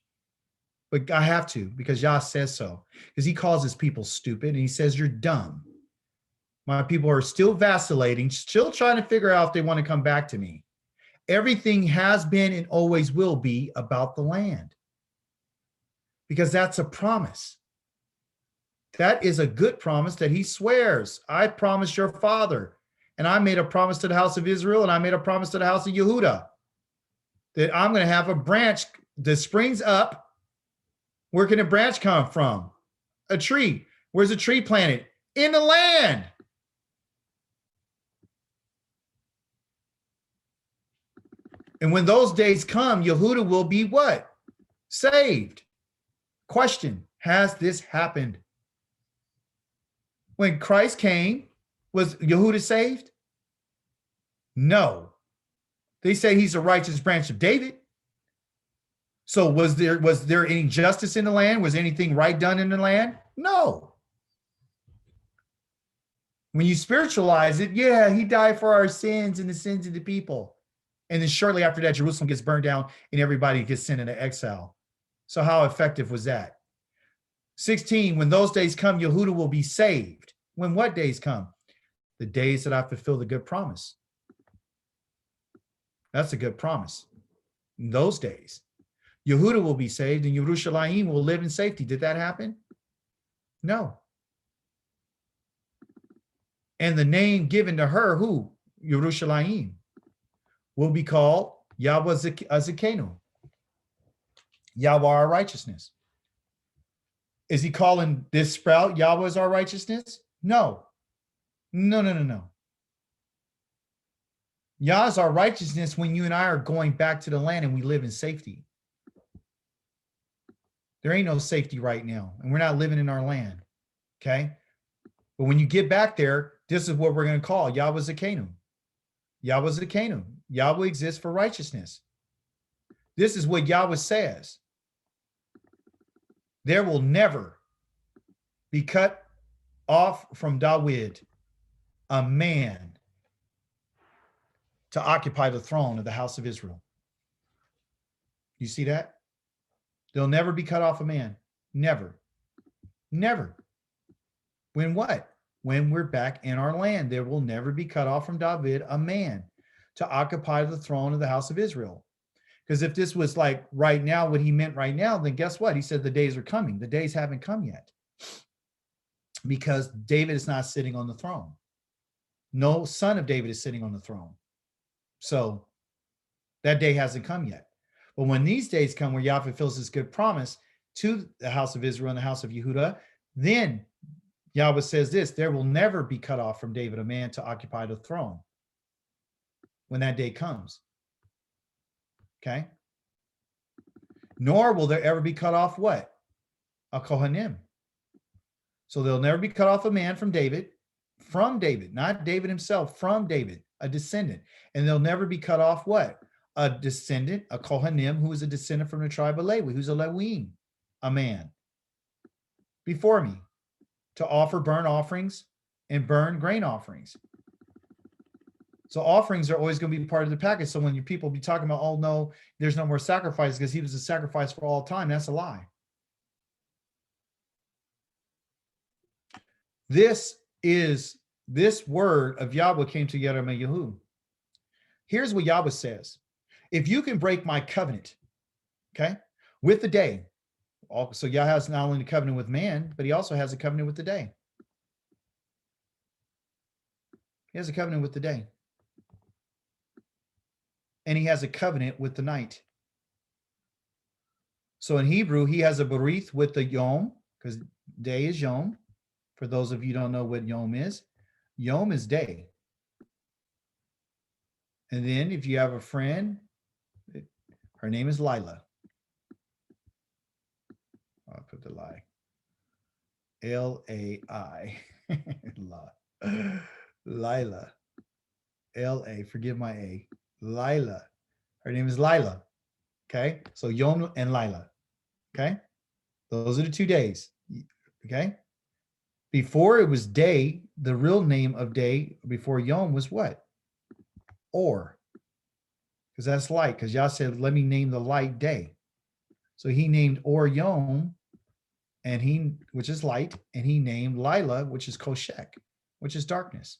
A: but I have to, because Yah says so, because he calls his people stupid and he says, you're dumb. My people are still vacillating, still trying to figure out if they want to come back to me. Everything has been and always will be about the land, because that's a promise. That is a good promise that he swears. I promised your father, and I made a promise to the house of Israel, and I made a promise to the house of Yehuda, that I'm going to have a branch that springs up. Where can a branch come from? A tree. Where's a tree planted? In the land. And when those days come, Yehuda will be what? Saved. Question, has this happened? When Christ came, was Yehuda saved? No. They say he's a righteous branch of David. So was there any justice in the land? Was anything right done in the land? No. When you spiritualize it, yeah, he died for our sins and the sins of the people. And then shortly after that, Jerusalem gets burned down and everybody gets sent into exile. So how effective was that? 16, when those days come, Yehuda will be saved. When what days come? The days that I fulfill the good promise. That's a good promise. In those days, Yehuda will be saved and Yerushalayim will live in safety. Did that happen? No. And the name given to her, who? Yerushalayim, will be called Yahweh Zikenu, Yahweh our righteousness. Is he calling this sprout Yahweh is our righteousness? No. No. Yah is our righteousness when you and I are going back to the land and we live in safety. There ain't no safety right now, and we're not living in our land, okay? But when you get back there, this is what we're going to call Yahweh Zakenu. Yahweh Zakenu. Yahweh exists for righteousness. This is what Yahweh says. There will never be cut off from David a man to occupy the throne of the house of Israel. You see that? There'll never be cut off a man. Never. Never. When what? When we're back in our land, there will never be cut off from David a man to occupy the throne of the house of Israel. Because if this was like right now, what he meant right now, then guess what? He said the days are coming. The days haven't come yet. Because David is not sitting on the throne. No son of David is sitting on the throne. So that day hasn't come yet. But when these days come where Yah fulfills his good promise to the house of Israel and the house of Yehudah, then Yahweh says this, there will never be cut off from David a man to occupy the throne when that day comes. Okay? Nor will there ever be cut off what? A Kohanim. So there'll never be cut off a man from David, not David himself, from David, a descendant. And there'll never be cut off what? A descendant, a Kohanim, who is a descendant from the tribe of Levi, who's a Lewim, a man, before me, to offer burnt offerings and burn grain offerings. So offerings are always going to be part of the package. So when your people be talking about, oh no, there's no more sacrifice because he was a sacrifice for all time, that's a lie. This word of Yahweh came to Yeremiah. Here's what Yahweh says. If you can break my covenant, okay, with the day. So Yah has not only a covenant with man, but he also has a covenant with the day. He has a covenant with the day. And he has a covenant with the night. So in Hebrew, he has a berith with the yom, because day is yom. For those of you who don't know what yom is day. And then if you have a friend, her name is Lila. I'll put the lie. L-A-I. Lila. L-A, forgive my A. Lila. Her name is Lila. Okay? So Yom and Lila. Okay? Those are the 2 days. Okay? Before it was day, the real name of day before Yom was what? Or. Because that's light. Because Yah said, let me name the light day. So he named Or Yom, which is light, and he named Lila, which is Koshek, which is darkness.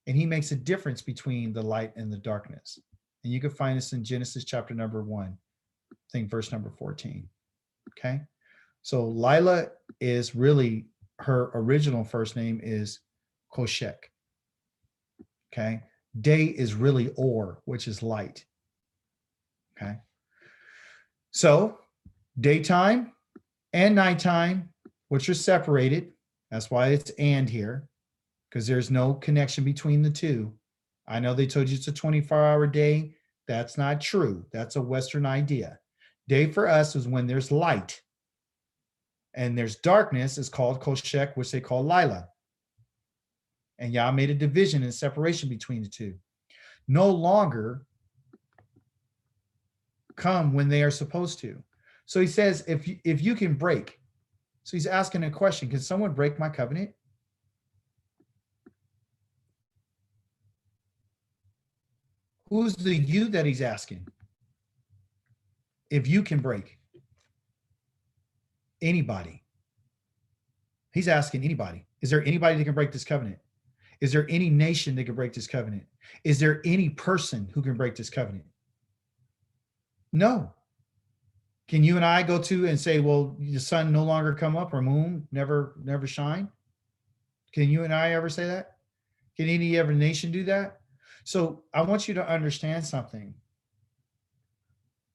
A: And he makes a difference between the light and the darkness. And you can find this in Genesis chapter number 1, I think verse number 14. Okay. So Lila is really, her original first name is Koshek. Okay. Day is really Or, which is light. Okay. So daytime and nighttime, which are separated. That's why it's and here, because there's no connection between the two. I know they told you it's a 24-hour day. That's not true. That's a Western idea. Day for us is when there's light. And there's darkness, is called Koshek, which they call Lila. And Yah made a division and separation between the two. No longer come when they are supposed to. So he says, if you can break. So he's asking a question, can someone break my covenant? Who's the you that he's asking? If you can break. Anybody. He's asking anybody. Is there anybody that can break this covenant? Is there any nation that can break this covenant? Is there any person who can break this covenant? No. Can you and I go to and say, well, the sun no longer come up or moon never shine? Can you and I ever say that? Can any other nation do that? So I want you to understand something.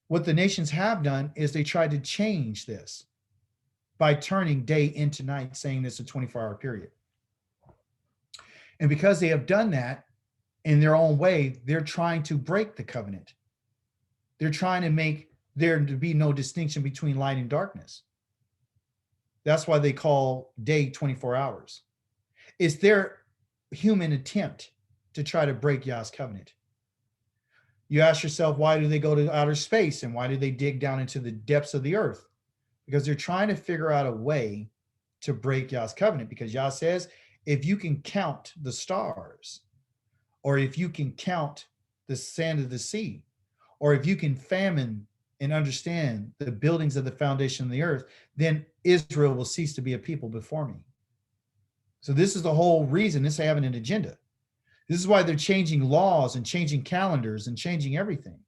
A: What the nations have done is they tried to change this by turning day into night, saying this is a 24-hour period. And because they have done that, in their own way, they're trying to break the covenant. They're trying to make there to be no distinction between light and darkness. That's why they call day 24 hours. It's their human attempt to try to break Yah's covenant. You ask yourself, why do they go to outer space and why do they dig down into the depths of the earth? Because they're trying to figure out a way to break Yah's covenant, because Yah says, if you can count the stars, or if you can count the sand of the sea, or if you can famine and understand the buildings of the foundation of the earth, then Israel will cease to be a people before me. So this is the whole reason this having an agenda. This is why they're changing laws and changing calendars and changing everything.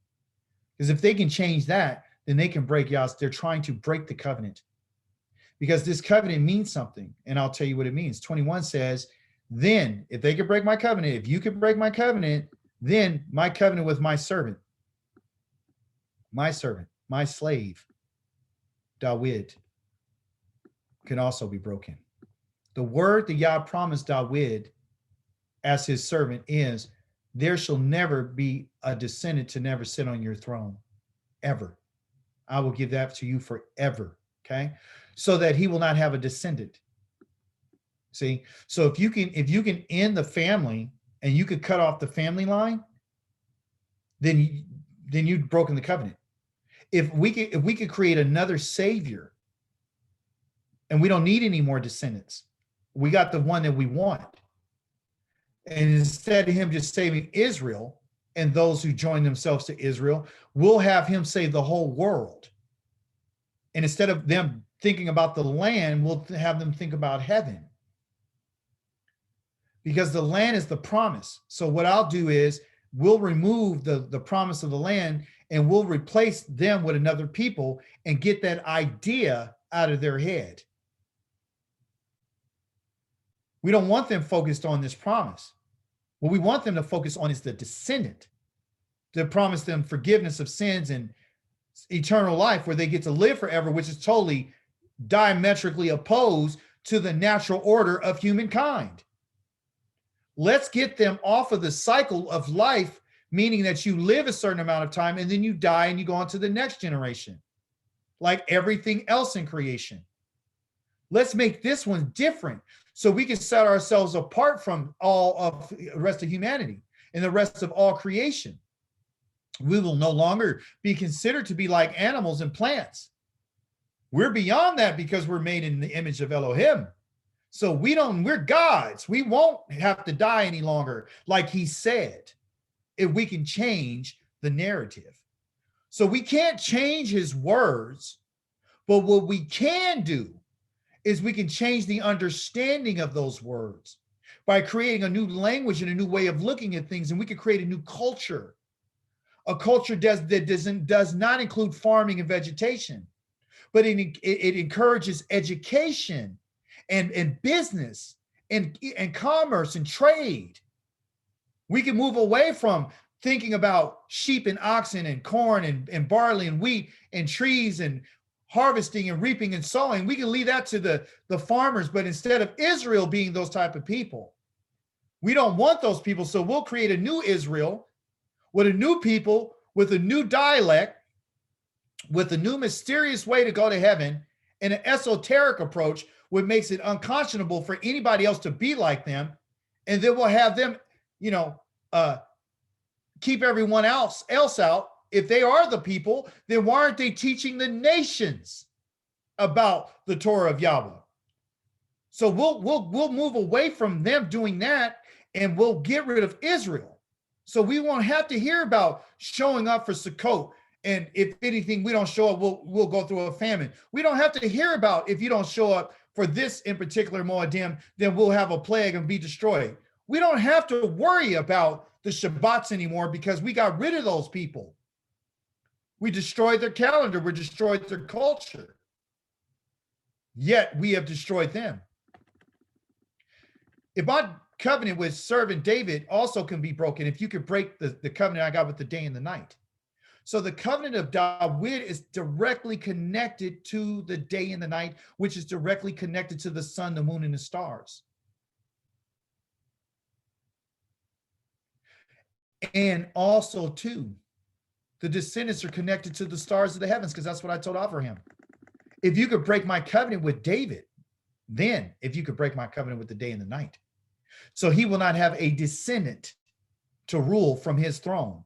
A: Because if they can change that, then they can break Yah's. They're trying to break the covenant. Because this covenant means something. And I'll tell you what it means. 21 says, then if they could break my covenant, if you could break my covenant, then my covenant with my servant, my slave, David, can also be broken. The word that Yah promised David as his servant is, there shall never be a descendant to never sit on your throne, ever. I will give that to you forever, okay? So that he will not have a descendant. See, so if you can end the family and you could cut off the family line, then you've broken the covenant. If we could create another savior and we don't need any more descendants, we got the one that we want. And instead of him just saving Israel and those who join themselves to Israel, we'll have him save the whole world. And instead of them thinking about the land, we'll have them think about heaven. Because the land is the promise. So what I'll do is we'll remove the promise of the land and we'll replace them with another people and get that idea out of their head. We don't want them focused on this promise. What we want them to focus on is the descendant, to promise them forgiveness of sins and eternal life where they get to live forever, which is totally diametrically opposed to the natural order of humankind. Let's get them off of the cycle of life, meaning that you live a certain amount of time and then you die and you go on to the next generation, like everything else in creation. Let's make this one different so we can set ourselves apart from all of the rest of humanity and the rest of all creation. We will no longer be considered to be like animals and plants. We're beyond that because we're made in the image of Elohim. So we're gods. We won't have to die any longer, like he said, if we can change the narrative. So we can't change his words, but what we can do is we can change the understanding of those words by creating a new language and a new way of looking at things. And we can create a new culture, a culture that does not include farming and vegetation, but it encourages education and business and commerce and trade. We can move away from thinking about sheep and oxen and corn and barley and wheat and trees and harvesting and reaping and sowing. We can leave that to the farmers, but instead of Israel being those type of people, we don't want those people. So we'll create a new Israel with a new people, with a new dialect, with a new mysterious way to go to heaven, and an esoteric approach, which makes it unconscionable for anybody else to be like them. And then we'll have them, keep everyone else out. If they are the people, then why aren't they teaching the nations about the Torah of Yahweh? So we'll move away from them doing that, and we'll get rid of Israel. So we won't have to hear about showing up for Sukkot. And if anything, we don't show up, we'll go through a famine. We don't have to hear about if you don't show up for this in particular Moedim, then we'll have a plague and be destroyed. We don't have to worry about the Shabbats anymore because we got rid of those people. We destroyed their calendar. We destroyed their culture. Yet we have destroyed them. If my covenant with servant David also can be broken, if you could break the covenant I got with the day and the night. So the covenant of David is directly connected to the day and the night, which is directly connected to the sun, the moon, and the stars. And also, too, the descendants are connected to the stars of the heavens, because that's what I told AVRAHAM. If you could break my covenant with David, then if you could break my covenant with the day and the night. So he will not have a descendant to rule from his throne,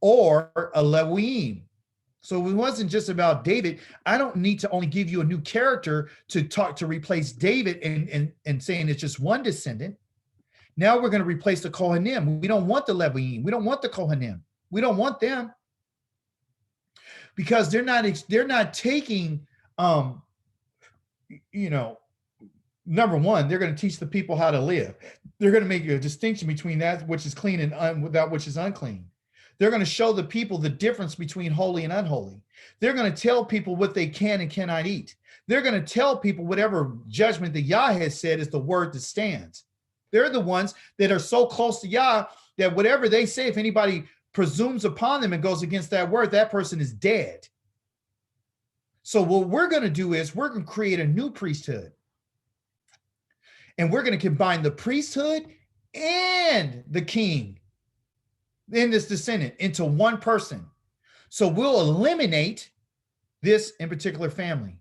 A: or a Lewiim. So it wasn't just about David. I don't need to only give you a new character to replace David and saying it's just one descendant. Now we're going to replace the Kohanim. We don't want the Lewiim. We don't want the Kohanim. We don't want them, because they're not taking, number one, they're going to teach the people how to live. They're going to make a distinction between that which is clean and that which is unclean. They're going to show the people the difference between holy and unholy. They're going to tell people what they can and cannot eat. They're going to tell people whatever judgment that Yah has said is the word that stands. They're the ones that are so close to Yah that whatever they say, if anybody presumes upon them and goes against that word, that person is dead. So what we're going to do is we're going to create a new priesthood. And we're going to combine the priesthood and the king in this descendant into one person. So we'll eliminate this in particular family.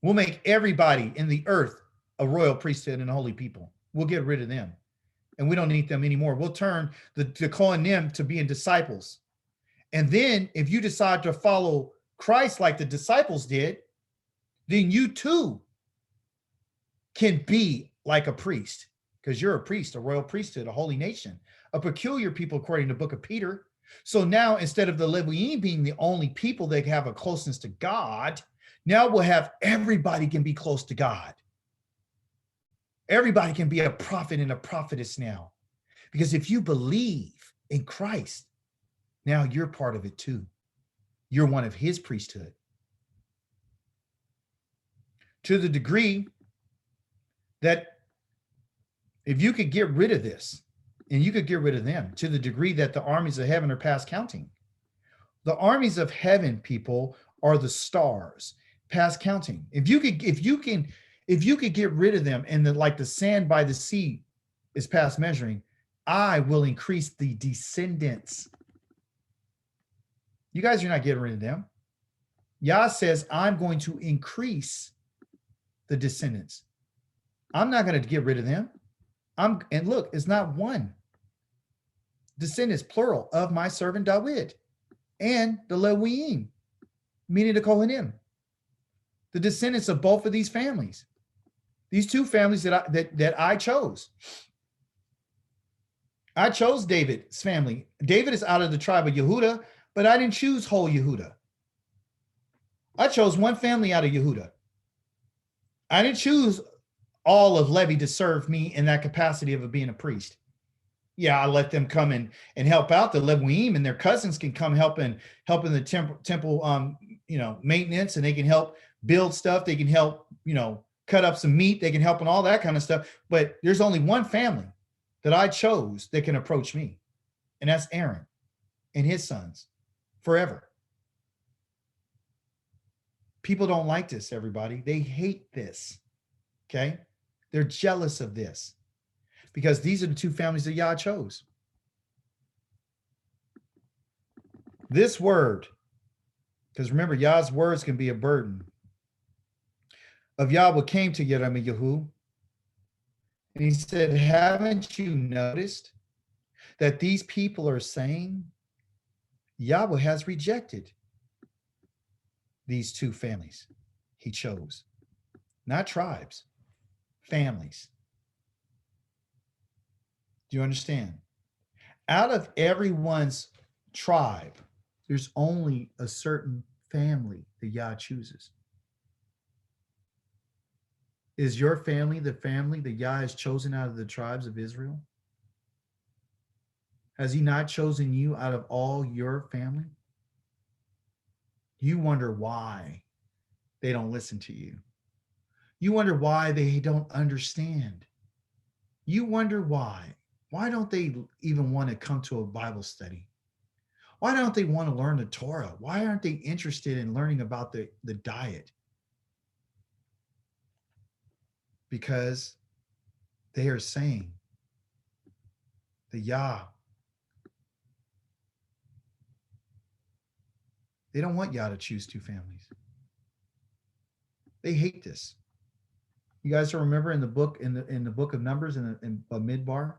A: We'll make everybody in the earth a royal priesthood and a holy people. We'll get rid of them. And we don't need them anymore. We'll turn the Kohanim to being disciples. And then if you decide to follow Christ like the disciples did, then you too can be like a priest, because you're a priest, a royal priesthood, a holy nation, a peculiar people according to the book of Peter. So now instead of the Lewiim being the only people that have a closeness to God, now we'll have everybody can be close to God. Everybody can be a prophet and a prophetess now. Because if you believe in Christ, now you're part of it too. You're one of his priesthood. To the degree that if you could get rid of this, and you could get rid of them, to the degree that the armies of heaven are past counting. The armies of heaven, people, are the stars, past counting. If you could get rid of them, and like the sand by the sea is past measuring, I will increase the descendants. You guys are not getting rid of them. Yah says, I'm going to increase the descendants. I'm not going to get rid of them. And look, it's not one. Descendants, plural, of my servant David, and the Lewiim, meaning the Kohanim. The descendants of both of these families. These two families that I chose. I chose David's family. David is out of the tribe of Yehuda, but I didn't choose whole Yehuda. I chose one family out of Yehuda. I didn't choose all of Levi to serve me in that capacity of being a priest. Yeah, I let them come and help out. The Lewiim and their cousins can come help in the temple maintenance, and they can help build stuff. They can help, cut up some meat. They can help in all that kind of stuff. But there's only one family that I chose that can approach me, and that's Aaron and his sons forever. People don't like this, everybody. They hate this, okay? They're jealous of this because these are the two families that Yah chose. This word, because remember, Yah's words can be a burden. Of Yahweh came to Yeremiyahu, and he said, haven't you noticed that these people are saying Yahweh has rejected these two families he chose? Not tribes, families. Do you understand? Out of everyone's tribe, there's only a certain family that Yah chooses. Is your family the family that Yah has chosen out of the tribes of Israel? Has he not chosen you out of all your family? You wonder why they don't listen to you. You wonder why they don't understand. You wonder why. Why don't they even want to come to a Bible study? Why don't they want to learn the Torah? Why aren't they interested in learning about the diet? Because they are saying the Yah. They don't want Yah to choose two families. They hate this. You guys remember in the book in the book of Numbers in Midbar,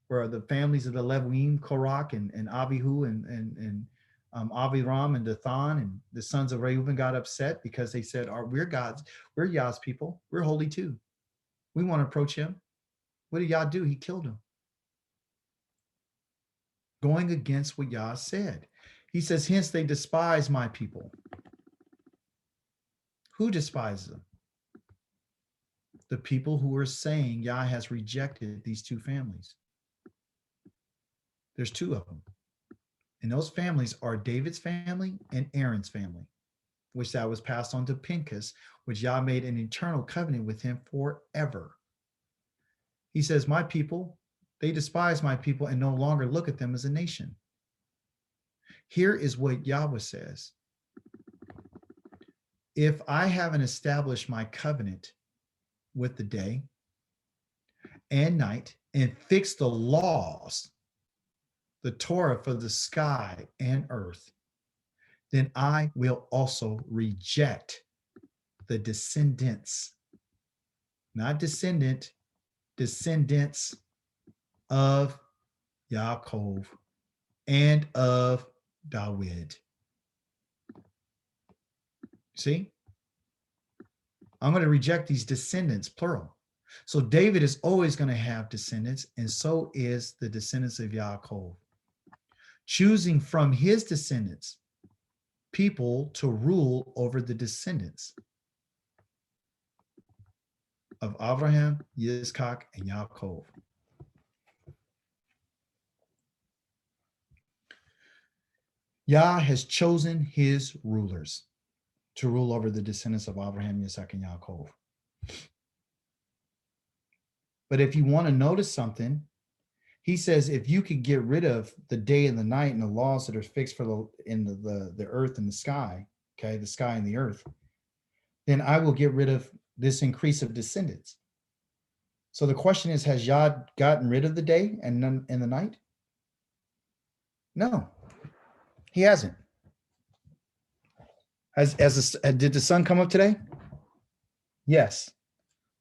A: where the families of the Levuim, Korach and Avihu and AVRAHAM and Dathan and the sons of Reuben got upset because they said, we're God's, we're Yah's people, we're holy too. We want to approach him. What did Yah do? He killed him. Going against what Yah said. He says, hence they despise my people. Who despises them? The people who are saying Yah has rejected these two families. There's two of them. And those families are David's family and Aaron's family, which that was passed on to Pinchas, which Yah made an eternal covenant with him forever. He says, my people, they despise my people and no longer look at them as a nation. Here is what Yahweh says. If I haven't established my covenant with the day and night and fixed the laws, the Torah for the sky and earth, then I will also reject the descendants, not descendant, descendants of Yaakov and of David. See? I'm going to reject these descendants, plural. So David is always going to have descendants, and so is the descendants of Yaakov. Choosing from his descendants people to rule over the descendants of Avraham, YITSCHAK, and Yaakov. Yah has chosen his rulers to rule over the descendants of Avraham, YITSCHAK, and Yaakov. But if you want to notice something, he says, if you could get rid of the day and the night and the laws that are fixed for the earth and the sky, okay, the sky and the earth, then I will get rid of this increase of descendants. So the question is, has Yah gotten rid of the day and the night? No, he hasn't. Did the sun come up today? Yes.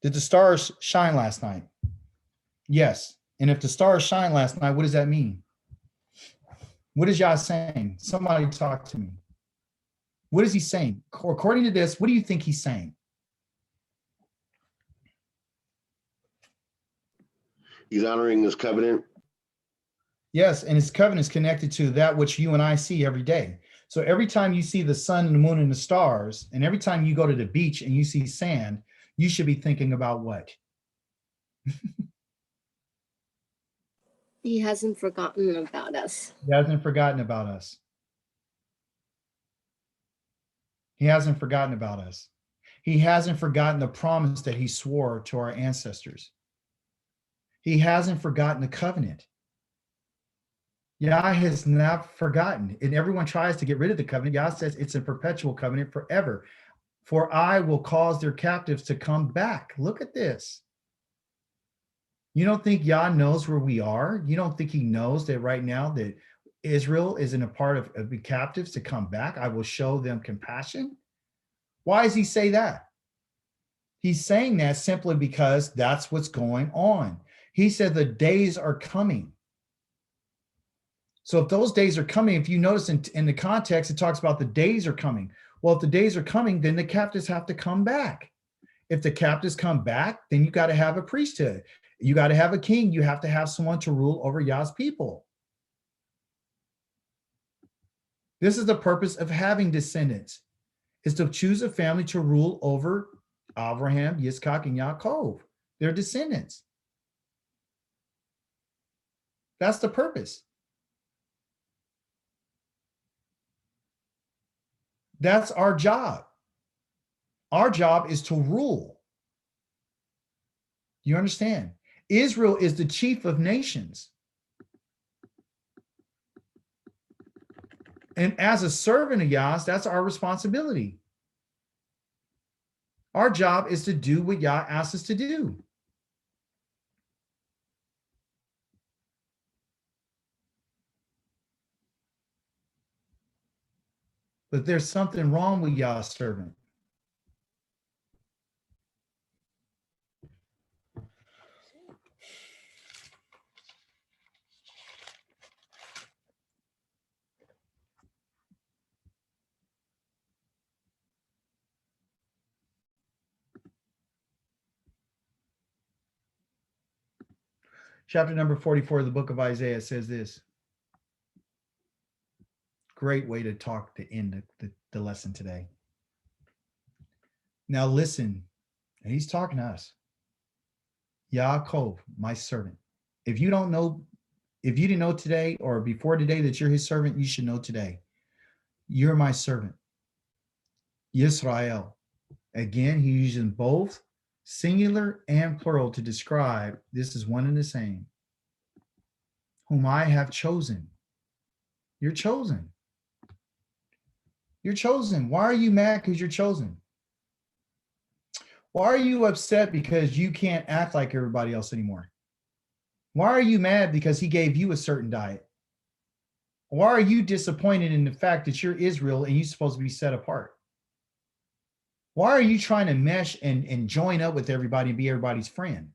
A: Did the stars shine last night? Yes. And if the stars shine last night, what does that mean? What is Yah saying? Somebody talk to me. What is he saying? According to this, what do you think he's saying?
B: He's honoring his covenant.
A: Yes, and his covenant is connected to that which you and I see every day. So every time you see the sun and the moon and the stars, and every time you go to the beach and you see sand, you should be thinking about what?
D: He hasn't forgotten about us.
A: He hasn't forgotten about us. He hasn't forgotten about us. He hasn't forgotten the promise that he swore to our ancestors. He hasn't forgotten the covenant. Yah has not forgotten. And everyone tries to get rid of the covenant. Yah says it's a perpetual covenant forever. For I will cause their captives to come back. Look at this. You don't think Yah knows where we are? You don't think he knows that right now that Israel is in a part of the captives to come back? I will show them compassion. Why does he say that? He's saying that simply because that's what's going on. He said the days are coming. So if those days are coming, if you notice in the context, it talks about the days are coming. Well, if the days are coming, then the captives have to come back. If the captives come back, then you got to have a priesthood. You got to have a king. You have to have someone to rule over Yah's people. This is the purpose of having descendants, is to choose a family to rule over Avraham, YITSCHAK, and Yaakov. They're descendants. That's the purpose. That's our job. Our job is to rule. You understand? Israel is the chief of nations. And as a servant of Yah, that's our responsibility. Our job is to do what Yah asks us to do. But there's something wrong with Yah's servant. Chapter number 44 of the book of Isaiah says this. Great way to talk to end the lesson today. Now listen, and he's talking to us. Yaakov, my servant. If you don't know, if you didn't know today or before today that you're his servant, you should know today. You're my servant. Yisrael. Again, he's using both singular and plural to describe this is one and the same. Whom I have chosen. You're chosen. You're chosen. Why are you mad because you're chosen? Why are you upset because you can't act like everybody else anymore? Why are you mad because he gave you a certain diet? Why are you disappointed in the fact that you're Israel and you're supposed to be set apart? Why are you trying to mesh and join up with everybody and be everybody's friend?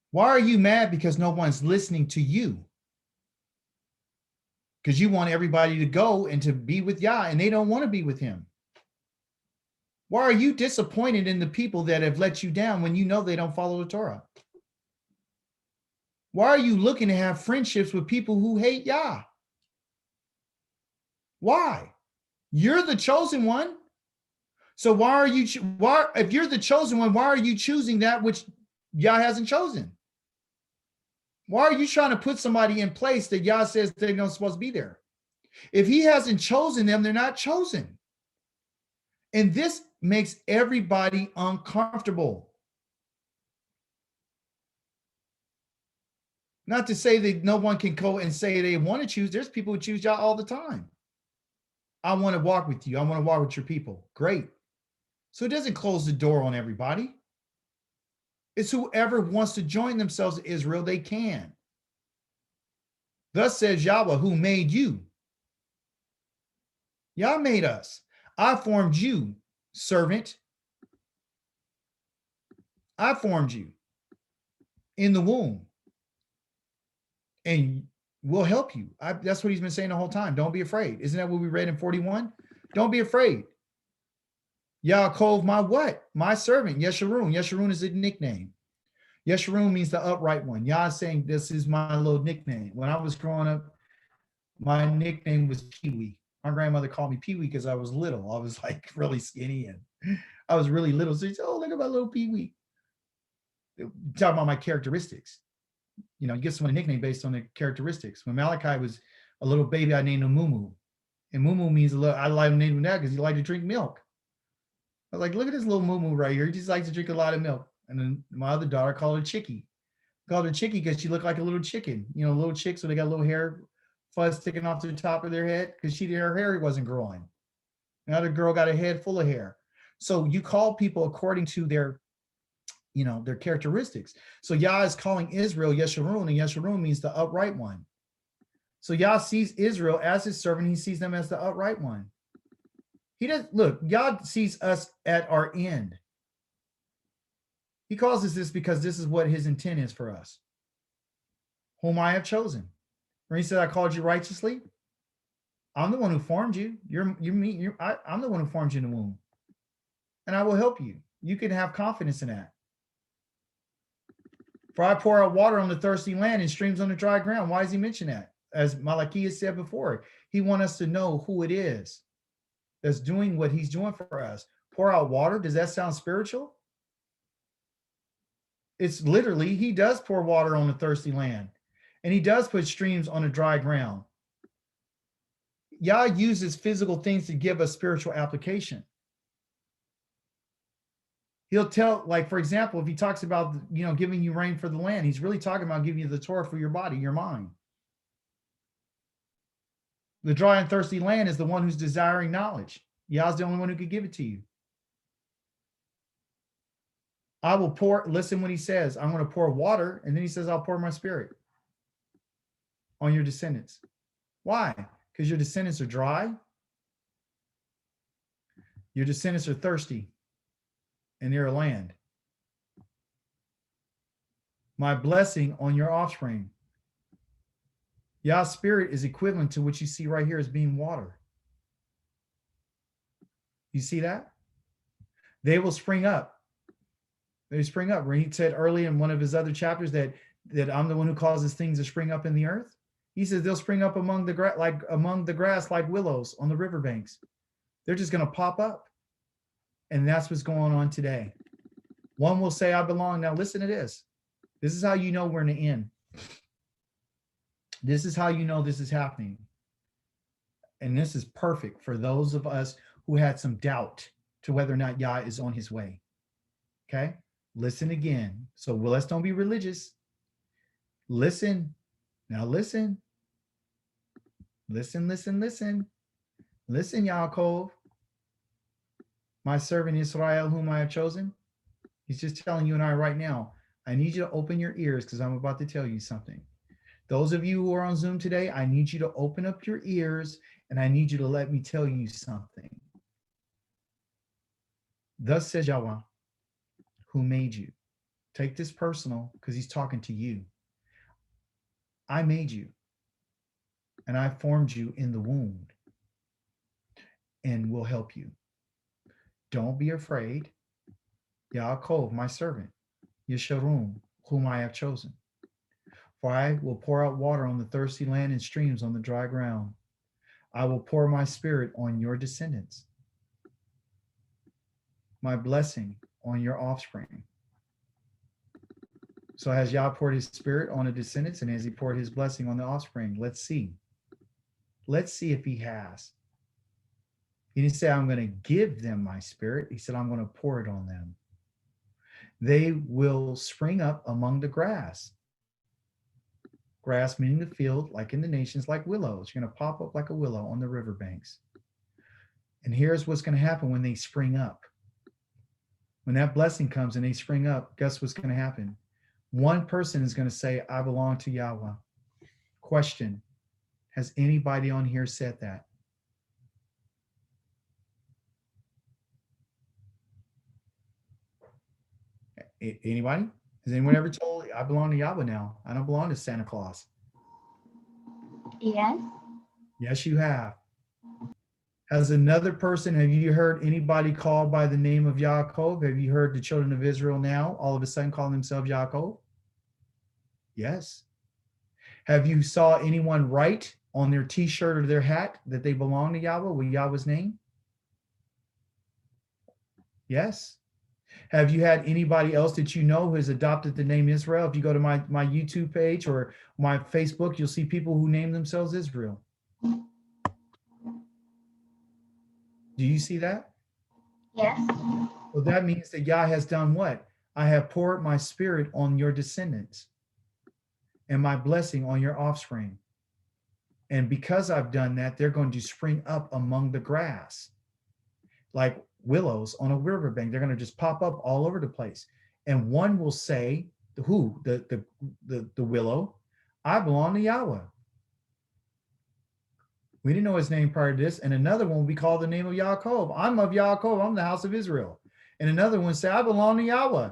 A: Why are you mad because no one's listening to you? Because you want everybody to go and to be with Yah and they don't want to be with him. Why are you disappointed in the people that have let you down when you know they don't follow the Torah? Why are you looking to have friendships with people who hate Yah? Why? You're the chosen one. So why are you, if you're the chosen one, why are you choosing that which Yah hasn't chosen? Why are you trying to put somebody in place that Yah says they're not supposed to be there? If he hasn't chosen them, they're not chosen. And this makes everybody uncomfortable. Not to say that no one can go and say they want to choose. There's people who choose Yah all the time. I want to walk with you. I want to walk with your people. Great. So it doesn't close the door on everybody. It's whoever wants to join themselves to Israel, they can. Thus says Yahweh, who made you. Yah made us. I formed you, servant. I formed you in the womb. And we'll help you. That's what he's been saying the whole time. Don't be afraid. Isn't that what we read in 41? Don't be afraid. Yaakov, my what? My servant, Yeshurun. Yeshurun is a nickname. Yeshurun means the upright one. Yah is saying this is my little nickname. When I was growing up, my nickname was Pee-wee. My grandmother called me Pee-wee because I was little. I was like really skinny and I was really little. So she said, oh, look at my little Pee-wee. Talking about my characteristics. You know, you get someone a nickname based on the characteristics. When Malachi was a little baby, I named him Mumu. And Mumu means a little, I like him named that because he liked to drink milk. I was like, look at this little Mumu right here. He just likes to drink a lot of milk. And then my other daughter called her Chickie. Called her Chickie because she looked like a little chicken. You know, little chicks, so they got a little hair fuzz sticking off the top of their head because her hair wasn't growing. Another girl got a head full of hair. So you call people according to their, you know, their characteristics. So Yah is calling Israel Yeshurun, and Yeshurun means the upright one. So Yah sees Israel as his servant. He sees them as the upright one. He doesn't look, Yah sees us at our end. He calls us this because this is what his intent is for us. Whom I have chosen. When he said, I called you righteously, I'm the one who formed you. I'm the one who formed you in the womb. And I will help you. You can have confidence in that. For I pour out water on the thirsty land and streams on the dry ground. Why does he mention that? As Malachi has said before, he wants us to know who it is that's doing what he's doing for us. Pour out water. Does that sound spiritual? It's literally, he does pour water on the thirsty land. And he does put streams on the dry ground. Yah uses physical things to give us spiritual application. He'll tell, like, for example, if he talks about, you know, giving you rain for the land, he's really talking about giving you the Torah for your body, your mind. The dry and thirsty land is the one who's desiring knowledge. Yah's the only one who could give it to you. I will pour, listen what he says, I'm going to pour water, and then he says, I'll pour my spirit on your descendants. Why? Because your descendants are dry Your descendants are thirsty in their land. My blessing on your offspring. Yah's spirit is equivalent to what you see right here as being water. You see that? They will spring up. They spring up. Where he said early in one of his other chapters that I'm the one who causes things to spring up in the earth. He says they'll spring up among the grass like willows on the riverbanks. They're just going to pop up. And that's what's going on today. One will say, I belong. Now listen to this. This is how you know we're in the end. This is how you know this is happening. And this is perfect for those of us who had some doubt to whether or not Yah is on his way. Okay? Listen again. So let's don't be religious. Listen. Now listen. Listen, listen, listen. Listen, Yaakov. My servant Israel, whom I have chosen. He's just telling you and I right now, I need you to open your ears because I'm about to tell you something. Those of you who are on Zoom today, I need you to open up your ears and I need you to let me tell you something. Thus says Yahweh, who made you. Take this personal because he's talking to you. I made you and I formed you in the womb and will help you. Don't be afraid. Yaakov, my servant, Yesharum, whom I have chosen. For I will pour out water on the thirsty land and streams on the dry ground. I will pour my spirit on your descendants, my blessing on your offspring. So has Yah poured his spirit on the descendants and has he poured his blessing on the offspring? Let's see. Let's see if he has. He didn't say, I'm going to give them my spirit. He said, I'm going to pour it on them. They will spring up among the grass. Grass meaning the field, like in the nations, like willows. You're going to pop up like a willow on the riverbanks. And here's what's going to happen when they spring up. When that blessing comes and they spring up, guess what's going to happen? One person is going to say, I belong to Yahweh. Question, has anybody on here said that? Anybody? Has anyone ever told, I belong to Yahweh now? I don't belong to Santa Claus.
E: Yes.
A: Yes, you have. Has another person, have you heard anybody called by the name of Yaakov? Have you heard the children of Israel now all of a sudden calling themselves Yaakov? Yes. Have you saw anyone write on their t-shirt or their hat that they belong to Yahweh with Yahweh's name? Yes. Have you had anybody else that you know who has adopted the name Israel? If you go to my YouTube page or my Facebook, you'll see people who name themselves Israel. Do you see that?
E: Yes.
A: Well, that means that Yah has done what? I have poured my spirit on your descendants and my blessing on your offspring. And because I've done that, they're going to spring up among the grass like willows on a riverbank. They're going to just pop up all over the place. And one will say, who? The willow, I belong to Yahweh. We didn't know his name prior to this. And another one will be called the name of Yaakov. I'm of Yaakov. I'm the house of Israel. And another one say, I belong to Yahweh.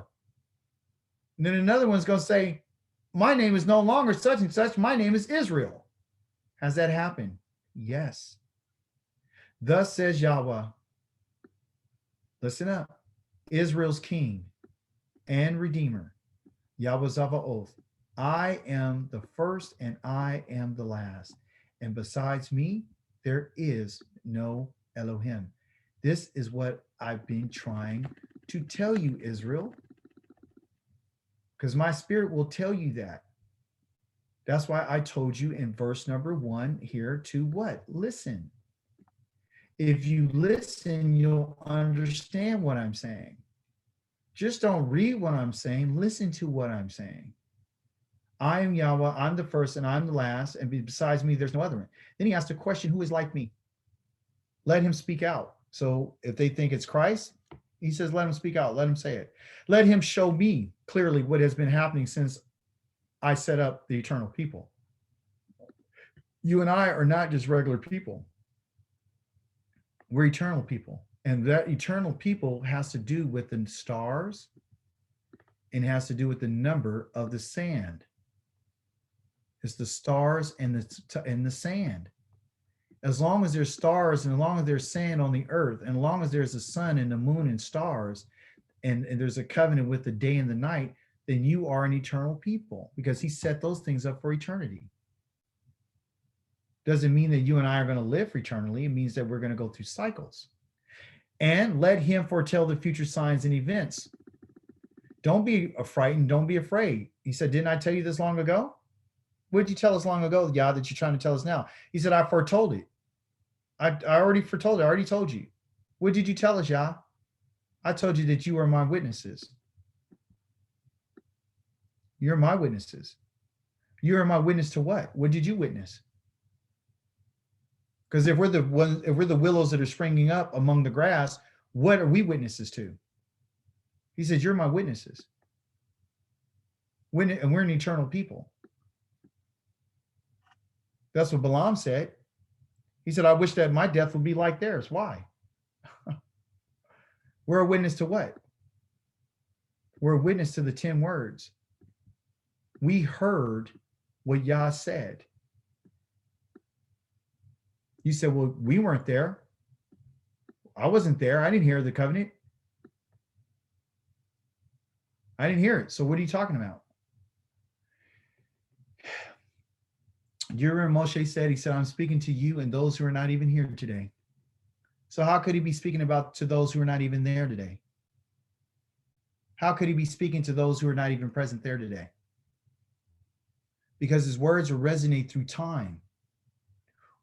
A: And then another one's going to say, my name is no longer such and such. My name is Israel. Has that happened? Yes. Thus says Yahweh. Listen up. Israel's king and redeemer. Yahweh Zavaoth. I am the first and I am the last. And besides me, there is no Elohim. This is what I've been trying to tell you, Israel. Because my spirit will tell you that. That's why I told you in verse number 1 here to what? Listen. If you listen, you'll understand what I'm saying. Just don't read what I'm saying. Listen to what I'm saying. I am Yahweh. I'm the first and I'm the last. And besides me, there's no other one. Then he asked a question, who is like me? Let him speak out. So if they think it's Christ, he says, let him speak out. Let him say it. Let him show me clearly what has been happening since I set up the eternal people. You and I are not just regular people. We're eternal people. And that eternal people has to do with the stars and has to do with the number of the sand. It's the stars and the sand. As long as there's stars and as long as there's sand on the earth, and as long as there's the sun and the moon and stars, and there's a covenant with the day and the night, then you are an eternal people because he set those things up for eternity. Doesn't mean that you and I are going to live for eternally. It means that we're going to go through cycles. And let him foretell the future signs and events. Don't be frightened. Don't be afraid. He said, didn't I tell you this long ago? What did you tell us long ago, Yah, that you're trying to tell us now? He said, I foretold it. I already foretold it. I already told you. What did you tell us, Yah? I told you that you are my witnesses. You're my witnesses. You're my witness to what? What did you witness? Because if we're the willows that are springing up among the grass, what are we witnesses to? He said, you're my witnesses. And we're an eternal people. That's what Balaam said. He said, I wish that my death would be like theirs. Why? We're a witness to what? We're a witness to the 10 words. We heard what Yah said. You said, well, we weren't there. I wasn't there. I didn't hear the covenant. I didn't hear it. So what are you talking about? You remember Moshe said, he said, I'm speaking to you and those who are not even here today. So how could he be speaking about to those who are not even there today? How could he be speaking to those who are not even present there today? Because his words will resonate through time.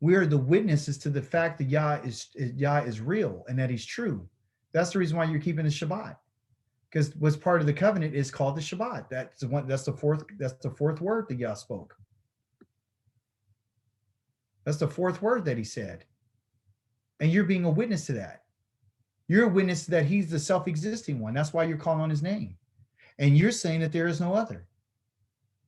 A: We are the witnesses to the fact that Yah is real and that he's true. That's the reason why you're keeping the Shabbat. Because what's part of the covenant is called the Shabbat. That's the fourth word that Yah spoke. That's the fourth word that he said. And you're being a witness to that. You're a witness that he's the self-existing one. That's why you're calling on his name. And you're saying that there is no other.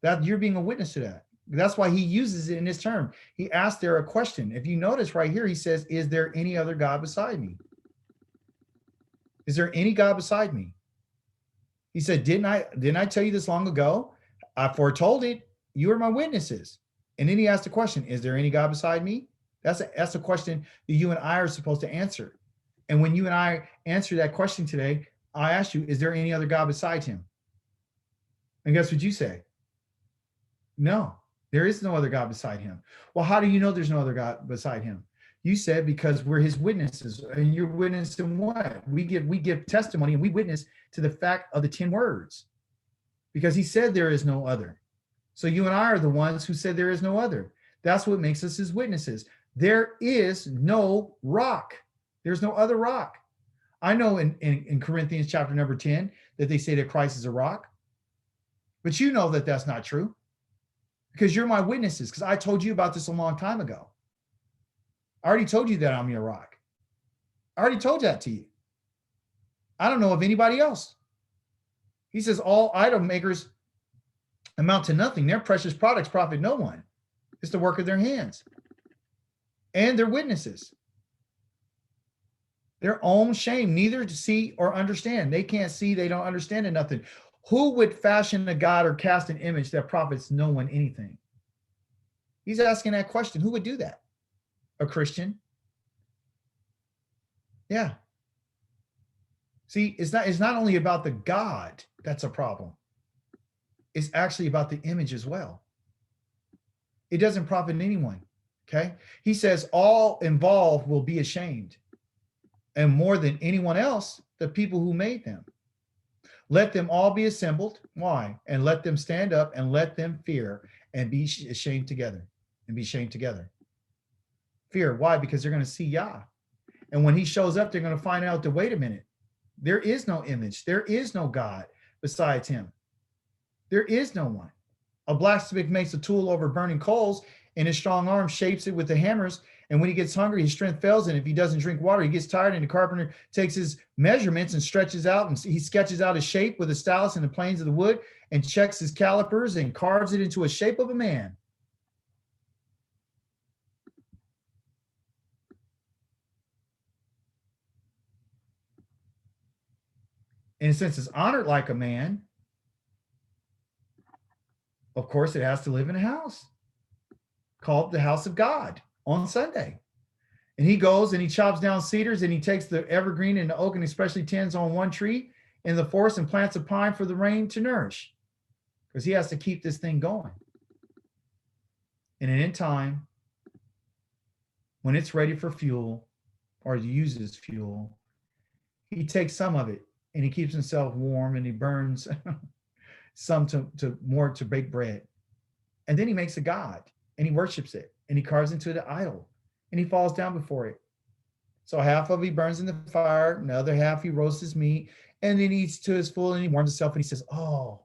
A: That you're being a witness to that. That's why he uses it in this term. He asked there a question. If you notice right here, he says, is there any other God beside me? Is there any God beside me? He said, didn't I tell you this long ago? I foretold it. You are my witnesses. And then he asked the question, is there any God beside me? That's a question that you and I are supposed to answer. And when you and I answer that question today, I asked you, is there any other God besides him? And guess what you say? No, there is no other God beside him. Well, how do you know there's no other God beside him? You said because we're his witnesses. And you're witnessing what? We give testimony and we witness to the fact of the 10 words. Because he said there is no other. So you and I are the ones who said there is no other. That's what makes us his witnesses. There is no rock. There's no other rock. I know in Corinthians chapter number 10 that they say that Christ is a rock. But you know that that's not true. Because you're my witnesses. Because I told you about this a long time ago. I already told you that I'm your rock. I already told that to you. I don't know of anybody else. He says all idol makers amount to nothing. Their precious products profit no one. It's the work of their hands. And their witnesses. Their own shame, neither to see or understand. They can't see, they don't understand nothing. Who would fashion a god or cast an image that profits no one anything? He's asking that question. Who would do that? A Christian? Yeah. See, it's not only about the God that's a problem. It's actually about the image as well. It doesn't profit anyone. Okay. He says all involved will be ashamed. And more than anyone else, the people who made them. Let them all be assembled. Why? And let them stand up and let them fear and be ashamed together. And be shamed together. Fear. Why? Because they're going to see Yah. And when he shows up, they're going to find out that, wait a minute, there is no image. There is no God besides him. There is no one. A blacksmith makes a tool over burning coals, and his strong arm shapes it with the hammers. And when he gets hungry, his strength fails. And if he doesn't drink water, he gets tired. And the carpenter takes his measurements and stretches out, and he sketches out a shape with a stylus in the planes of the wood and checks his calipers and carves it into a shape of a man. And since it's honored like a man, of course, it has to live in a house called the house of God on Sunday. And he goes and he chops down cedars and he takes the evergreen and the oak and especially tends on one tree in the forest and plants a pine for the rain to nourish, because he has to keep this thing going. And in time, when it's ready for fuel or uses fuel, he takes some of it and he keeps himself warm and he burns some to more to bake bread. And then he makes a god and he worships it and he carves into the idol and he falls down before it. So half of it he burns in the fire, another half he roasts his meat, and then he eats to his full and he warms himself and he says, oh,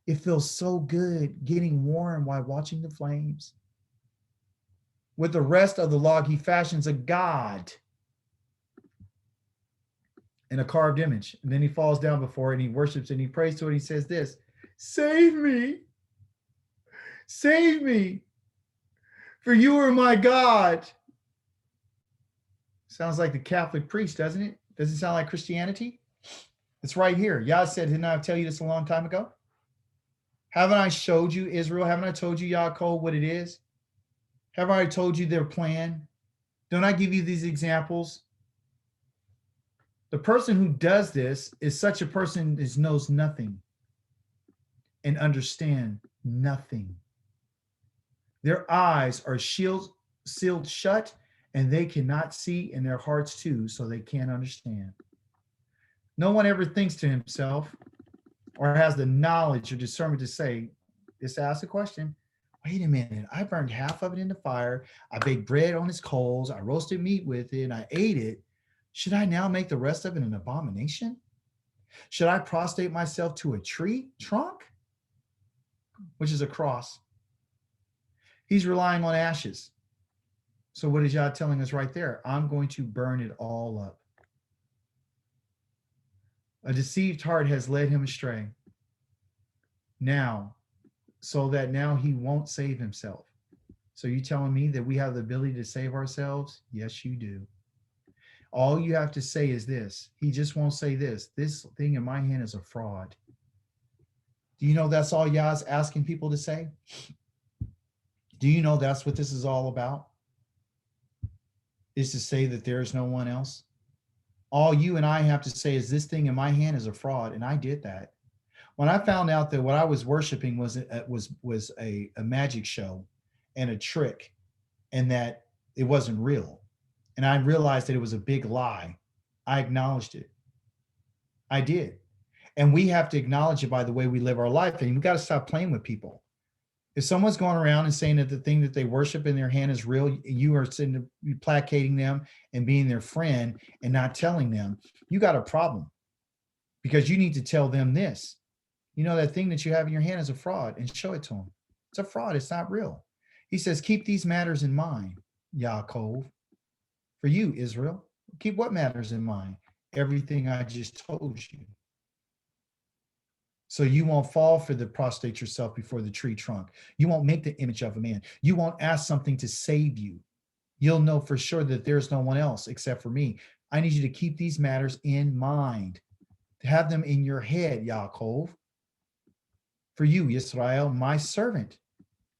A: it feels so good getting warm while watching the flames. With the rest of the log, he fashions a god in a carved image. And then he falls down before it and he worships and he prays to it. He says this, save me, for you are my God. Sounds like the Catholic priest, doesn't it? Does it sound like Christianity? It's right here. Yah said, didn't I tell you this a long time ago? Haven't I showed you, Israel? Haven't I told you, Yaakov, what it is? Haven't I told you their plan? Don't I give you these examples? The person who does this is such a person that knows nothing and understand nothing. Their eyes are sealed shut and they cannot see, and their hearts too, so they can't understand. No one ever thinks to himself or has the knowledge or discernment to say, just ask a question. Wait a minute, I burned half of it in the fire. I baked bread on its coals. I roasted meat with it and I ate it. Should I now make the rest of it an abomination? Should I prostrate myself to a tree trunk, which is a cross? He's relying on ashes. So what is Yah telling us right there? I'm going to burn it all up. A deceived heart has led him astray. Now, so that now he won't save himself. So you telling me that we have the ability to save ourselves? Yes, you do. All you have to say is this. He just won't say this. This thing in my hand is a fraud. Do you know that's all Yah's asking people to say? Do you know that's what this is all about? Is to say that there is no one else? All you and I have to say is this thing in my hand is a fraud, and I did that. When I found out that what I was worshiping was a magic show and a trick, and that it wasn't real, and I realized that it was a big lie, I acknowledged it. I did. And we have to acknowledge it by the way we live our life, and we got to stop playing with people. If someone's going around and saying that the thing that they worship in their hand is real, you are sitting placating them and being their friend and not telling them, you got a problem, because you need to tell them this. You know, that thing that you have in your hand is a fraud, and show it to them. It's a fraud. It's not real. He says, keep these matters in mind, Yaakov. For you, Israel, keep what matters in mind? Everything I just told you. So you won't fall for the prostrate yourself before the tree trunk. You won't make the image of a man. You won't ask something to save you. You'll know for sure that there's no one else except for me. I need you to keep these matters in mind, to have them in your head, Yaakov. For you, Israel, my servant.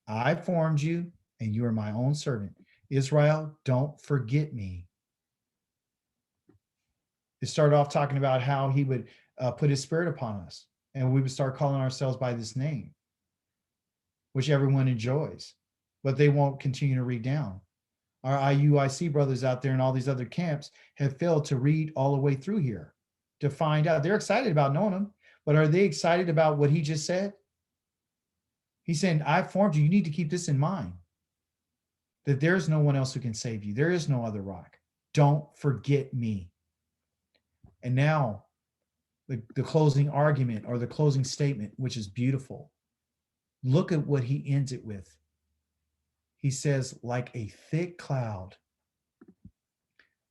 A: I formed you, and you are my own servant. Israel, don't forget me. It started off talking about how he would put his spirit upon us, and we would start calling ourselves by this name, which everyone enjoys, but they won't continue to read down. Our IUIC brothers out there in all these other camps have failed to read all the way through here to find out. They're excited about knowing him, but are they excited about what he just said? He's saying, I formed you. You need to keep this in mind, that there's no one else who can save you. There is no other rock. Don't forget me. And now the closing argument or the closing statement, which is beautiful. Look at what he ends it with. He says, like a thick cloud,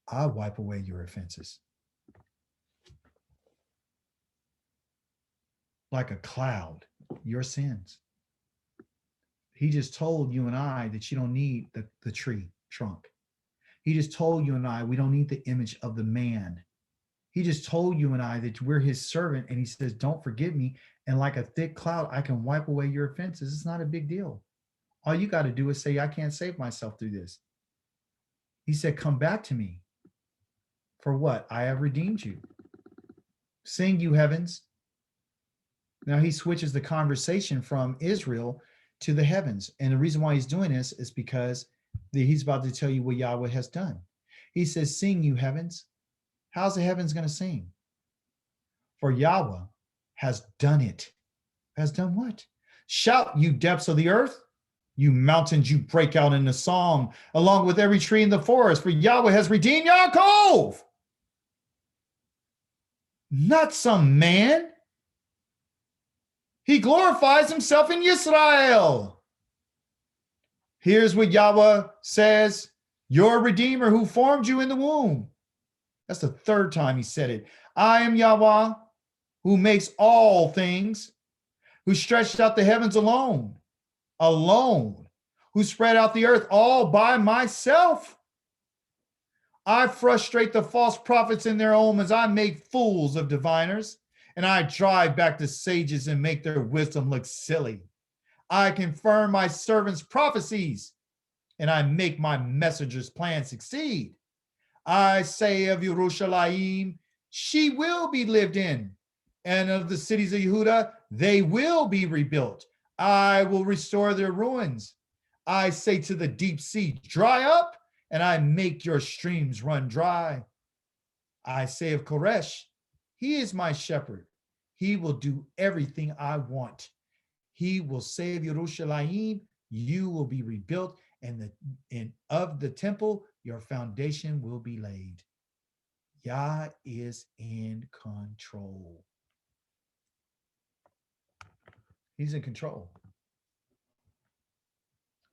A: I wipe away your offenses. Like a cloud, your sins. He just told you and I that you don't need the tree trunk. He just told you and I we don't need the image of the man. He just told you and I that we're his servant. And he says, don't forget me. And like a thick cloud, I can wipe away your offenses. It's not a big deal. All you got to do is say, I can't save myself through this. He said, come back to me. For what? I have redeemed you. Sing, you heavens. Now he switches the conversation from Israel to the heavens. And the reason why he's doing this is because he's about to tell you what Yahweh has done. He says, sing, you heavens. How's the heavens going to sing? For Yahweh has done it. Has done what? Shout, you depths of the earth. You mountains, you break out into song, along with every tree in the forest. For Yahweh has redeemed Yaakov. Not some man. He glorifies himself in Israel. Here's what Yahweh says, your Redeemer who formed you in the womb. That's the third time he said it. I am Yahweh who makes all things, who stretched out the heavens alone, who spread out the earth all by myself. I frustrate the false prophets in their omens. I make fools of diviners, and I drive back the sages and make their wisdom look silly. I confirm my servants' prophecies, and I make my messengers' plans succeed. I say of Yerushalayim, she will be lived in, and of the cities of Yehuda, they will be rebuilt. I will restore their ruins. I say to the deep sea, dry up, and I make your streams run dry. I say of Koresh, he is my shepherd. He will do everything I want. He will save Yerushalayim. You will be rebuilt, and of the temple, your foundation will be laid. Yah is in control. He's in control.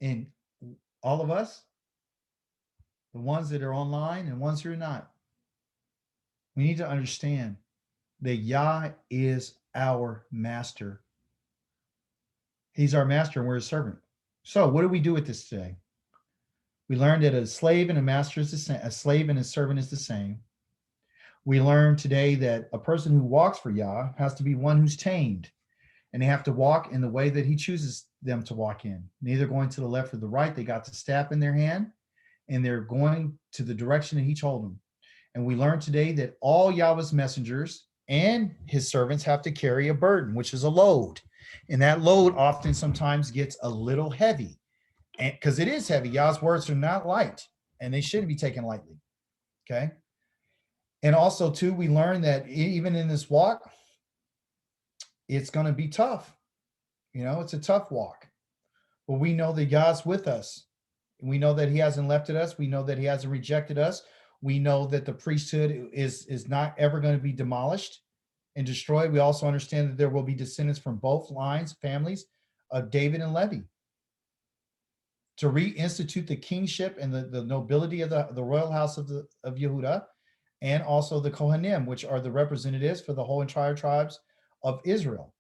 A: And all of us, the ones that are online and ones who are not, we need to understand that Yah is our master. He's our master and we're his servant. So what do we do with this today? We learned that a slave and a master is the same. A slave and a servant is the same. We learned today that a person who walks for Yah has to be one who's tamed, and they have to walk in the way that he chooses them to walk in. Neither going to the left or the right. They got the staff in their hand, and they're going to the direction that he told them. And we learned today that all Yahweh's messengers and his servants have to carry a burden, which is a load. And that load often sometimes gets a little heavy, and because it is heavy. Yah's words are not light, and they shouldn't be taken lightly. Okay. And also too, we learned that even in this walk, it's going to be tough. You know, it's a tough walk, but we know that Yah's with us. We know that he hasn't left us. We know that he hasn't rejected us. We know that the priesthood is not ever going to be demolished and destroyed. We also understand that there will be descendants from both lines, families of David and Levi, to reinstitute the kingship and the nobility of the royal house of Yehuda, and also the Kohanim, which are the representatives for the whole entire tribes of Israel,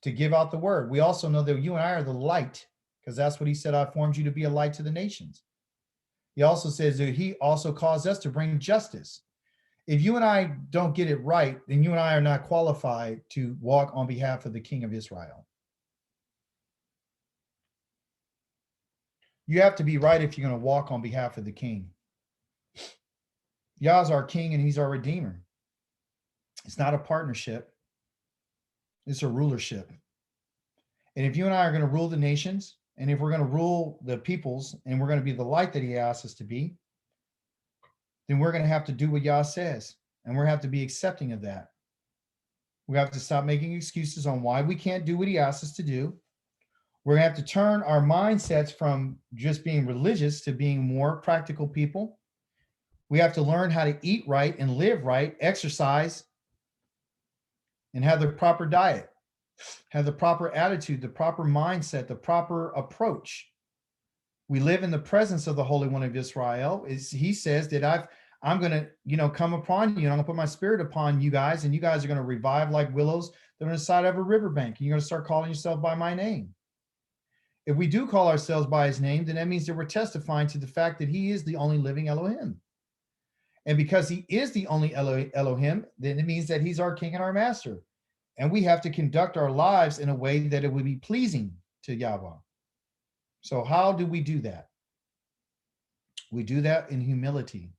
A: to give out the word. We also know that you and I are the light, because that's what he said, I formed you to be a light to the nations. He also says that he also caused us to bring justice. If you and I don't get it right, then you and I are not qualified to walk on behalf of the King of Israel. You have to be right if you're going to walk on behalf of the King. Yah's our King and he's our Redeemer. It's not a partnership. It's a rulership. And if you and I are going to rule the nations, and if we're going to rule the peoples, and we're going to be the light that he asks us to be, then we're going to have to do what Yah says. And we're going to have to be accepting of that. We have to stop making excuses on why we can't do what he asks us to do. We're going to have to turn our mindsets from just being religious to being more practical people. We have to learn how to eat right and live right, exercise, and have the proper diet, have the proper attitude, the proper mindset, the proper approach. We live in the presence of the Holy One of Israel. He says that I'm going to, come upon you, and I'm going to put my spirit upon you guys, and you guys are going to revive like willows that are on the side of a riverbank. And you're going to start calling yourself by my name. If we do call ourselves by his name, then that means that we're testifying to the fact that he is the only living Elohim. And because he is the only Elohim, then it means that he's our king and our master. And we have to conduct our lives in a way that it would be pleasing to Yahweh. So how do we do that? We do that in humility.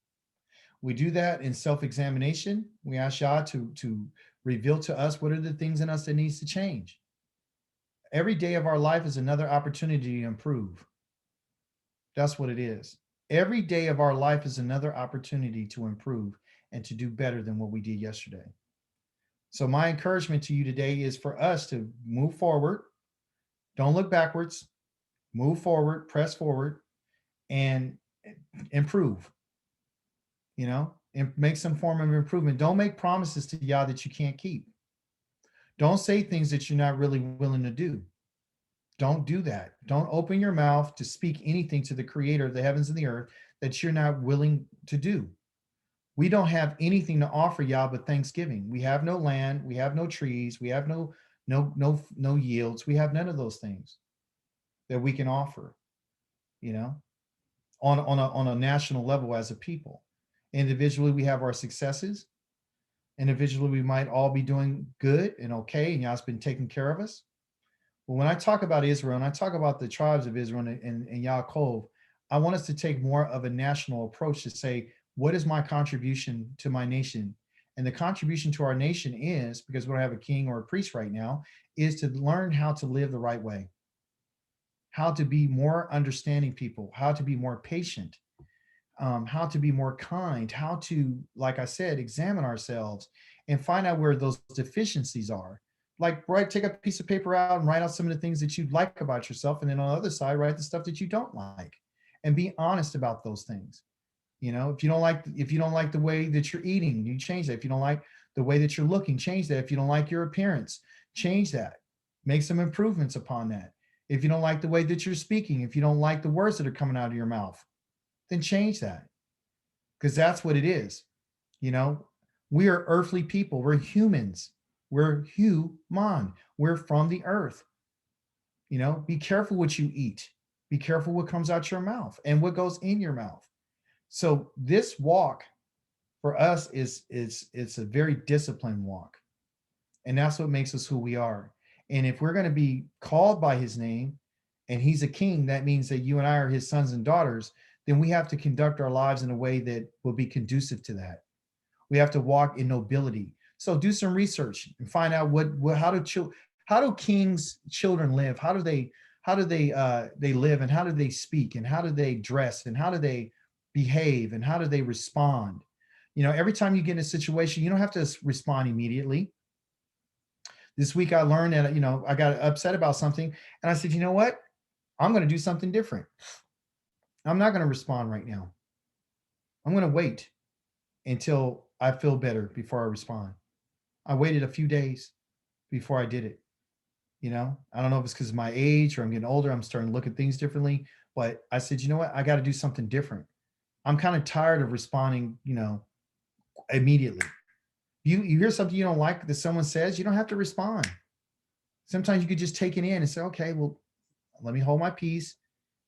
A: We do that in self-examination. We ask Yah to reveal to us what are the things in us that needs to change. Every day of our life is another opportunity to improve. That's what it is. Every day of our life is another opportunity to improve and to do better than what we did yesterday. So my encouragement to you today is for us to move forward. Don't look backwards. Move forward, press forward, and improve. You know, and make some form of improvement. Don't make promises to Yah that you can't keep. Don't say things that you're not really willing to do. Don't do that. Don't open your mouth to speak anything to the creator of the heavens and the earth that you're not willing to do. We don't have anything to offer Yah but thanksgiving. We have no land, we have no trees, we have no yields. We have none of those things that we can offer, you know, on a national level as a people. Individually, we have our successes. Individually, we might all be doing good and okay, and Yah's been taking care of us. But when I talk about Israel, and I talk about the tribes of Israel and Yaakov, I want us to take more of a national approach to say, what is my contribution to my nation? And the contribution to our nation is, because we don't have a king or a priest right now, is to learn how to live the right way, how to be more understanding people, how to be more patient, how to be more kind, how to, like I said, examine ourselves and find out where those deficiencies are. Like, take a piece of paper out and write out some of the things that you like about yourself. And then on the other side, write the stuff that you don't like and be honest about those things. You know, if you don't like the way that you're eating, you change that. If you don't like the way that you're looking, change that. If you don't like your appearance, change that. Make some improvements upon that. If you don't like the way that you're speaking, if you don't like the words that are coming out of your mouth, then change that. Because that's what it is. You know, we are earthly people. We're humans. We're human. We're from the earth. You know, be careful what you eat. Be careful what comes out your mouth and what goes in your mouth. So this walk for us is it's a very disciplined walk. And that's what makes us who we are. And if we're going to be called by his name and he's a king, that means that you and I are his sons and daughters, then we have to conduct our lives in a way that will be conducive to that. We have to walk in nobility. So do some research and find out how do kings' children live? How do they live, and how do they speak, and how do they dress, and how do they behave, and how do they respond? You know, every time you get in a situation, you don't have to respond immediately. This week I learned that, you know, I got upset about something and I said, you know what? I'm going to do something different. I'm not going to respond right now. I'm going to wait until I feel better before I respond. I waited a few days before I did it. You know, I don't know if it's because of my age or I'm getting older, I'm starting to look at things differently, but I said, you know what? I got to do something different. I'm kind of tired of responding, you know, immediately. You hear something you don't like that someone says, you don't have to respond. Sometimes you could just take it in and say, okay, well, let me hold my peace.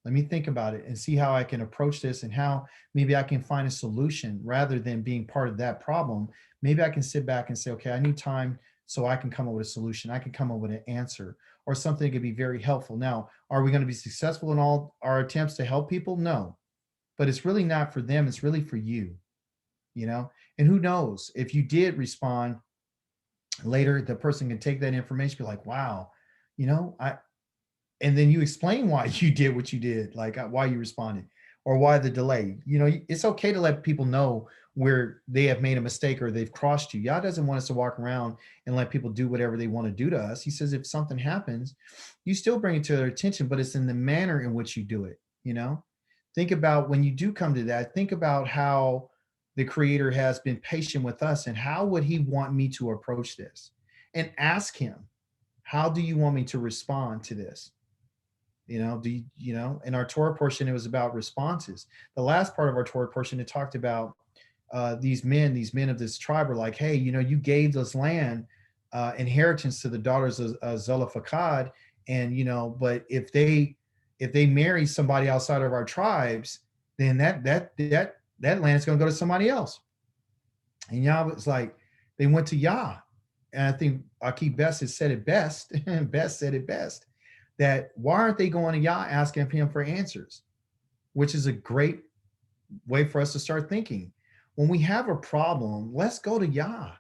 A: Let me think about it and see how I can approach this and how maybe I can find a solution rather than being part of that problem. Maybe I can sit back and say, okay, I need time so I can come up with a solution. I can come up with an answer or something that could be very helpful. Now, are we going to be successful in all our attempts to help people? No, but it's really not for them. It's really for you, you know, and who knows if you did respond later, the person can take that information, be like, wow, you know, and then you explain why you did what you did, like why you responded or why the delay. You know, it's okay to let people know where they have made a mistake or they've crossed you. Yah doesn't want us to walk around and let people do whatever they want to do to us. He says, if something happens, you still bring it to their attention, but it's in the manner in which you do it. You know, think about when you do come to that, think about how the creator has been patient with us and how would he want me to approach this, and ask him, how do you want me to respond to this? You know, you know, in our Torah portion, it was about responses. The last part of our Torah portion, it talked about these men of this tribe were like, hey, you know, you gave this land inheritance to the daughters of Zelophehad, and you know, but if they marry somebody outside of our tribes, then that land is going to go to somebody else. And Yah was like, they went to Yah. And I think ACHI'KA has said it best, and Best said it best, that why aren't they going to Yah asking him for answers? Which is a great way for us to start thinking. When we have a problem, let's go to Yah.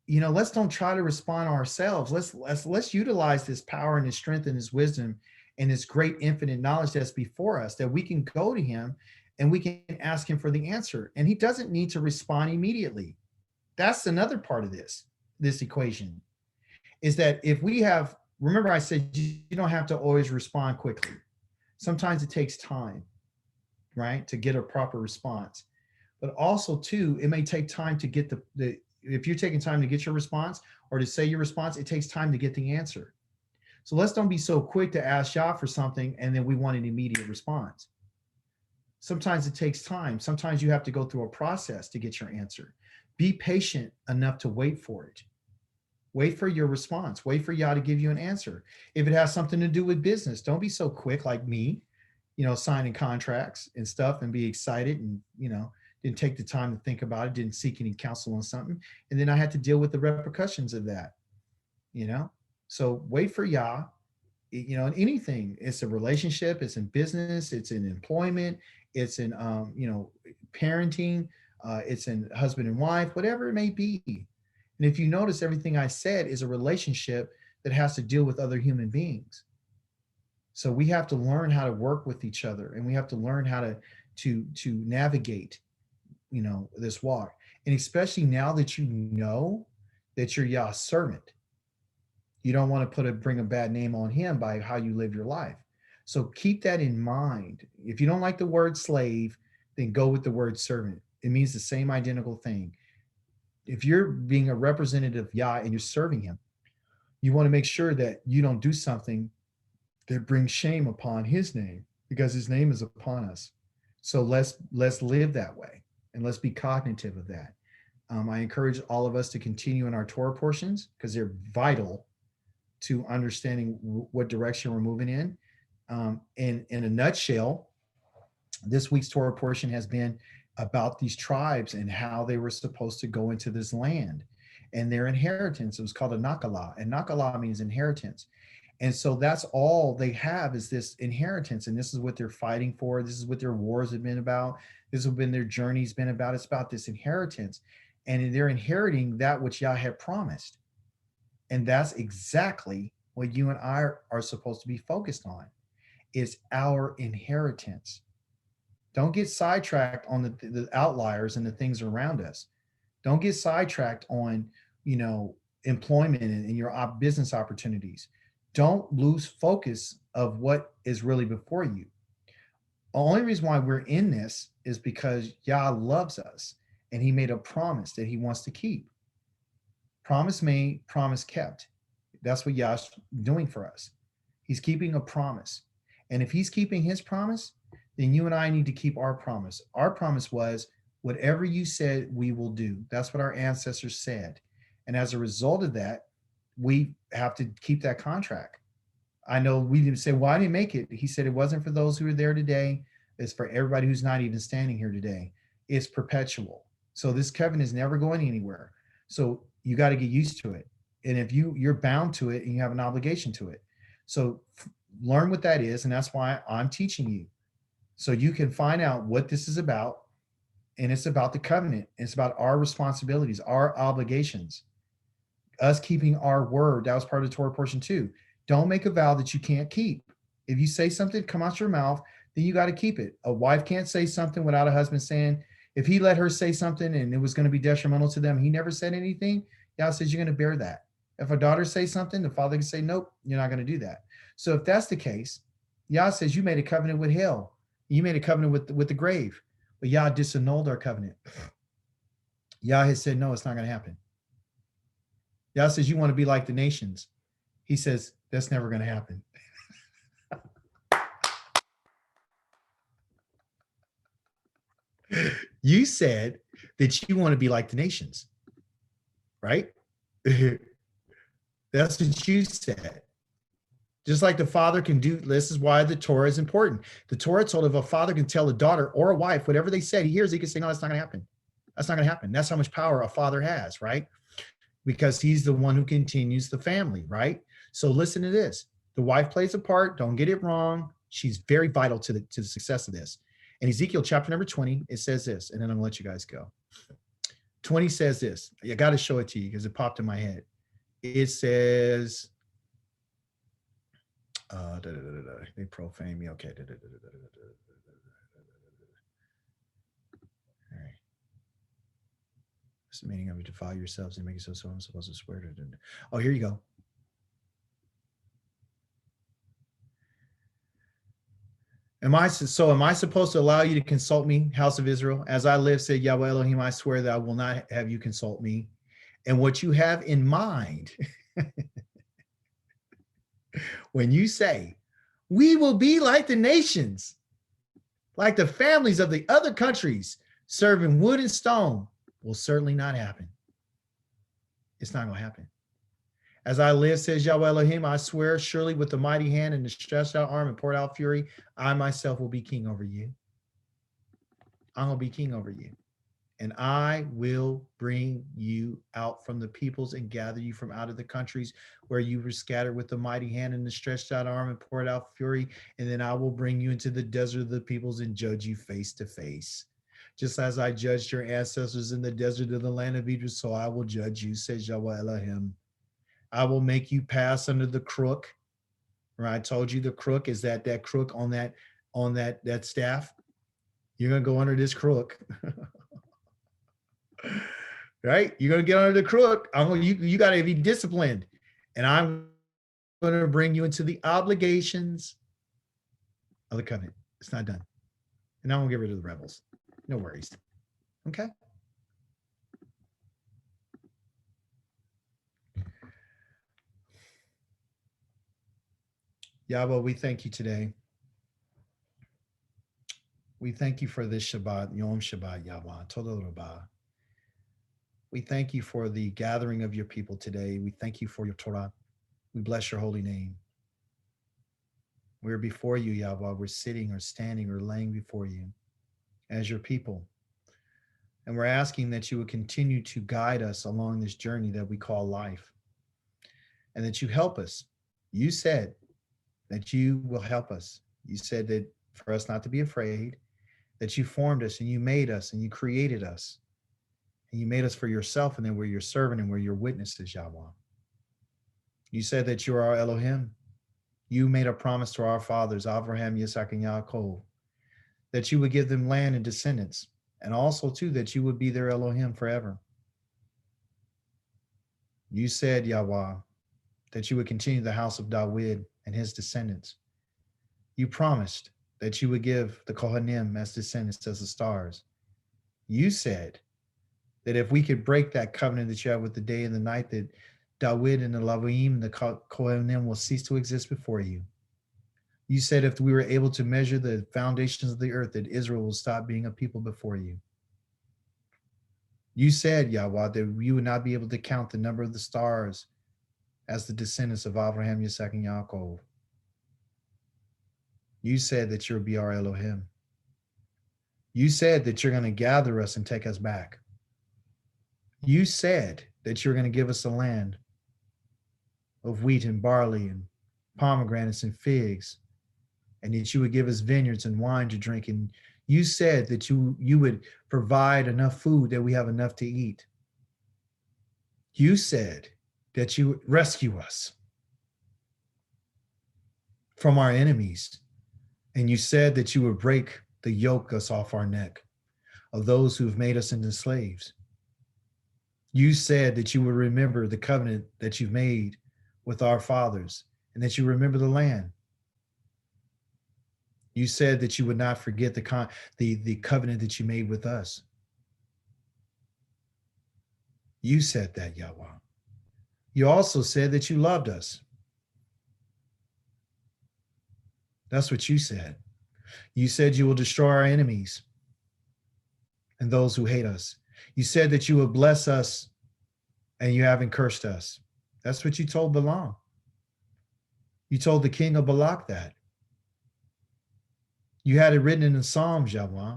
A: Let's don't try to respond ourselves. Let's utilize this power and his strength and his wisdom and his great infinite knowledge that's before us, that we can go to him and we can ask him for the answer. And he doesn't need to respond immediately. That's another part of this equation, is that if we have, remember I said, you don't have to always respond quickly. Sometimes it takes time, right, to get a proper response. But also too, it may take time to get if you're taking time to get your response or to say your response, it takes time to get the answer. So let's don't be so quick to ask Yah for something and then we want an immediate response. Sometimes it takes time. Sometimes you have to go through a process to get your answer. Be patient enough to wait for it. Wait for your response. Wait for Yah to give you an answer. If it has something to do with business, don't be so quick like me, signing contracts and stuff and be excited and, didn't take the time to think about it, didn't seek any counsel on something. And then I had to deal with the repercussions of that, So wait for Yah, in anything. It's a relationship, it's in business, it's in employment, it's in, parenting, it's in husband and wife, whatever it may be. And if you notice, everything I said is a relationship that has to deal with other human beings. So we have to learn how to work with each other, and we have to learn how to navigate, this walk. And especially now that you know that you're Yah's servant, you don't want to bring a bad name on him by how you live your life. So keep that in mind. If you don't like the word slave, then go with the word servant. It means the same identical thing. If you're being a representative of Yah and you're serving him, you want to make sure that you don't do something that brings shame upon his name, because his name is upon us. So let's live that way, and let's be cognitive of that. I encourage all of us to continue in our Torah portions, because they're vital to understanding what direction we're moving in. In a nutshell, this week's Torah portion has been about these tribes and how they were supposed to go into this land and their inheritance. It was called a Nakalah, and Nakalah means inheritance. And so that's all they have, is this inheritance. And this is what they're fighting for. This is what their wars have been about. This has been their journey's been about. It's about this inheritance. And they're inheriting that which Yah had promised. And that's exactly what you and I are supposed to be focused on, is our inheritance. Don't get sidetracked on the outliers and the things around us. Don't get sidetracked on, employment and your business opportunities. Don't lose focus of what is really before you. The only reason why we're in this is because Yah loves us, and he made a promise that he wants to keep. Promise made, promise kept. That's what Yah's doing for us. He's keeping a promise. And if he's keeping his promise, then you and I need to keep our promise. Our promise was, whatever you said, we will do. That's what our ancestors said. And as a result of that, we have to keep that contract. I know we didn't say, well, I didn't make it. He said it wasn't for those who are there today. It's for everybody who's not even standing here today. It's perpetual. So this covenant is never going anywhere. So you got to get used to it. And if you're bound to it and you have an obligation to it. So learn what that is. And that's why I'm teaching you. So you can find out what this is about. And it's about the covenant. It's about our responsibilities, our obligations, us keeping our word. That was part of the Torah portion too. Don't make a vow that you can't keep. If you say something come out your mouth, then you got to keep it. A wife can't say something without a husband saying, if he let her say something and it was going to be detrimental to them, he never said anything, Yah says you're going to bear that. If a daughter says something, the father can say, nope, you're not going to do that. So if that's the case, Yah says you made a covenant with hell. You made a covenant with the grave. But Yah disannulled our covenant. Yah has said, no, it's not going to happen. Yah says you want to be like the nations. He says, that's never going to happen. You said that you want to be like the nations, right? That's what you said. Just like the father can do, this is why the Torah is important. The Torah told if a father can tell a daughter or a wife, whatever they said, he hears, he can say, no, that's not going to happen. That's not going to happen. That's how much power a father has, right? Because he's the one who continues the family, right? So listen to this. The wife plays a part. Don't get it wrong. She's very vital to the success of this. In Ezekiel chapter number 20, it says this, and then I'm going to let you guys go. 20 says this. I got to show it to you because it popped in my head. It says, they profane me. Okay. All right. This meaning of you defile yourselves and make yourself so I'm supposed to swear to. Oh, here you go. Am I supposed to allow you to consult me, house of Israel? As I live, said Yahweh Elohim, I swear that I will not have you consult me. And what you have in mind when you say, we will be like the nations, like the families of the other countries, serving wood and stone, will certainly not happen. It's not going to happen. As I live, says Yahweh Elohim, I swear, surely with the mighty hand and the stretched out arm and poured out fury, I myself will be king over you. I'm going to be king over you. And I will bring you out from the peoples and gather you from out of the countries where you were scattered with the mighty hand and the stretched out arm and poured out fury. And then I will bring you into the desert of the peoples and judge you face to face. Just as I judged your ancestors in the desert of the land of Egypt, so I will judge you, says Yahweh Elohim. I will make you pass under the crook. Right? I told you the crook is that crook on that staff. You're going to go under this crook. Right? You're going to get under the crook. You got to be disciplined. And I'm going to bring you into the obligations of the covenant. It's not done. And I'm going to get rid of the rebels. No worries. Okay? Yahweh, we thank you today. We thank you for this Shabbat, Yom Shabbat, Yahweh, Toda Rabbah. We thank you for the gathering of your people today. We thank you for your Torah. We bless your holy name. We're before you, Yahweh. We're sitting or standing or laying before you as your people. And we're asking that you would continue to guide us along this journey that we call life, and that you help us. You said that you will help us. You said that for us not to be afraid, that you formed us and you made us and you created us. And you made us for yourself, and then we're your servant and we're your witnesses, Yahweh. You said that you are our Elohim. You made a promise to our fathers, AVRAHAM, YITSCHAK, and Yaakov, that you would give them land and descendants, and also, too, that you would be their Elohim forever. You said, Yahweh, that you would continue the house of David and his descendants. You promised that you would give the Kohanim as descendants as the stars. You said that if we could break that covenant that you have with the day and the night, that David and the Levim and the Kohanim will cease to exist before you. You said if we were able to measure the foundations of the earth, that Israel will stop being a people before you. You said, Yahweh, that you would not be able to count the number of the stars as the descendants of AVRAHAM, YITSCHAK, and Yaakov. You said that you'll be our Elohim. You said that you're going to gather us and take us back. You said that you're going to give us a land of wheat and barley and pomegranates and figs, and that you would give us vineyards and wine to drink. And you said that you would provide enough food that we have enough to eat. You said that you would rescue us from our enemies. And you said that you would break the yoke us off our neck of those who have made us into slaves. You said that you would remember the covenant that you've made with our fathers, and that you remember the land. You said that you would not forget the covenant that you made with us. You said that, Yahweh. You also said that you loved us. That's what you said. You said you will destroy our enemies and those who hate us. You said that you would bless us and you haven't cursed us. That's what you told Balaam. You told the king of Balak that. You had it written in the Psalms, Yahweh.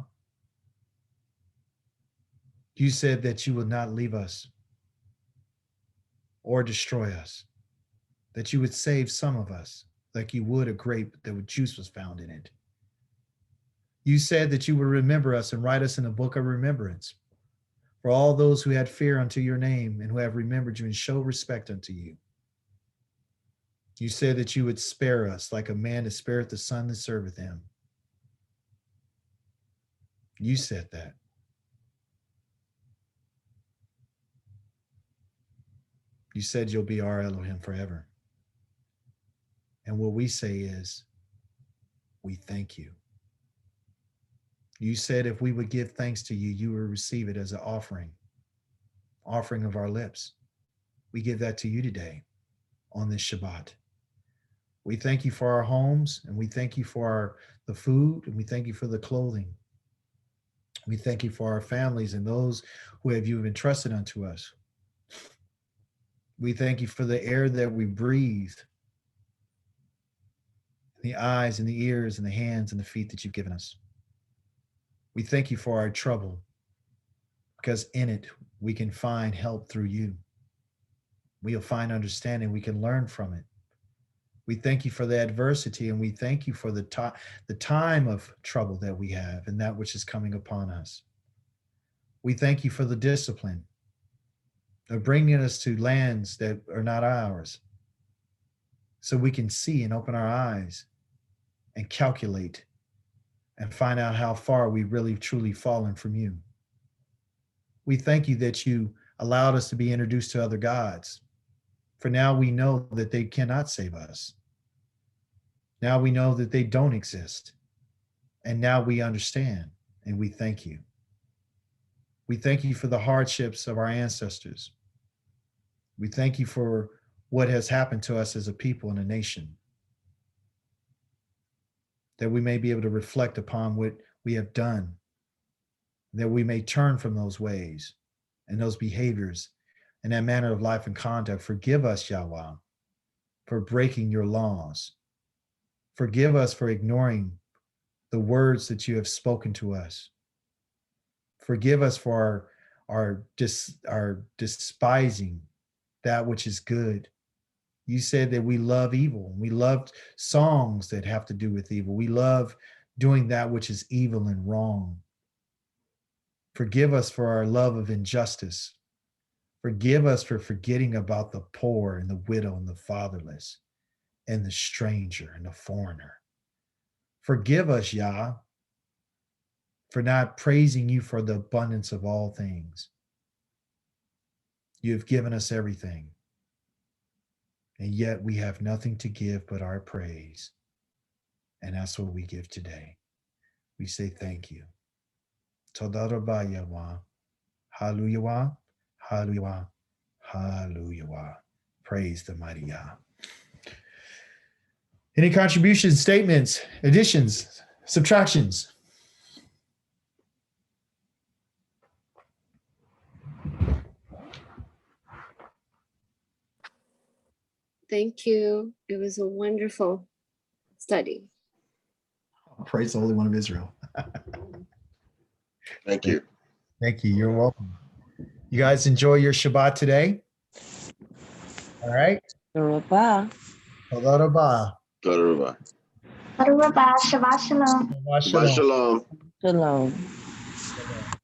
A: You said that you would not leave us or destroy us, that you would save some of us like you would a grape that with juice was found in it. You said that you would remember us and write us in a book of remembrance for all those who had fear unto your name and who have remembered you and show respect unto you. You said that you would spare us like a man that spareth the son that serveth him. You said that. You said you'll be our Elohim forever. And what we say is, we thank you. You said if we would give thanks to you, you would receive it as an offering of our lips. We give that to you today on this Shabbat. We thank you for our homes, and we thank you for the food, and we thank you for the clothing. We thank you for our families and those who you have entrusted unto us. We thank you for the air that we breathe, the eyes and the ears and the hands and the feet that you've given us. We thank you for our trouble, because in it we can find help through you. We'll find understanding. We can learn from it. We thank you for the adversity, and we thank you for the time of trouble that we have and that which is coming upon us. We thank you for the discipline of bringing us to lands that are not ours, so we can see and open our eyes and calculate and find out how far we really truly fallen from you. We thank you that you allowed us to be introduced to other gods. For now we know that they cannot save us. Now we know that they don't exist. And now we understand, and we thank you. We thank you for the hardships of our ancestors. We thank you for what has happened to us as a people and a nation, that we may be able to reflect upon what we have done, that we may turn from those ways and those behaviors and that manner of life and conduct. Forgive us, Yahweh, for breaking your laws. Forgive us for ignoring the words that you have spoken to us. Forgive us for our despising that which is good. You said that we love evil. We loved songs that have to do with evil. We love doing that which is evil and wrong. Forgive us for our love of injustice. Forgive us for forgetting about the poor and the widow and the fatherless and the stranger and the foreigner. Forgive us, Yah, for not praising you for the abundance of all things. You have given us everything, and yet we have nothing to give but our praise. And that's what we give today. We say thank you. Toda rabah Yahweh. Hallelujah. Hallelujah. Hallelujah. Praise the mighty Yah. Any contributions, statements, additions, subtractions?
D: Thank you. It was a wonderful study.
A: Praise the Holy One of Israel.
B: Thank you.
A: Thank you. You're welcome. You guys enjoy your Shabbat today. All right.
E: Yoruba.
A: Toda rabah.
B: Shalom.
F: Shabbat Shalom.
A: Shabbat
B: Shabbat
A: shalom.
B: shalom.
E: Shalom.
A: Shalom.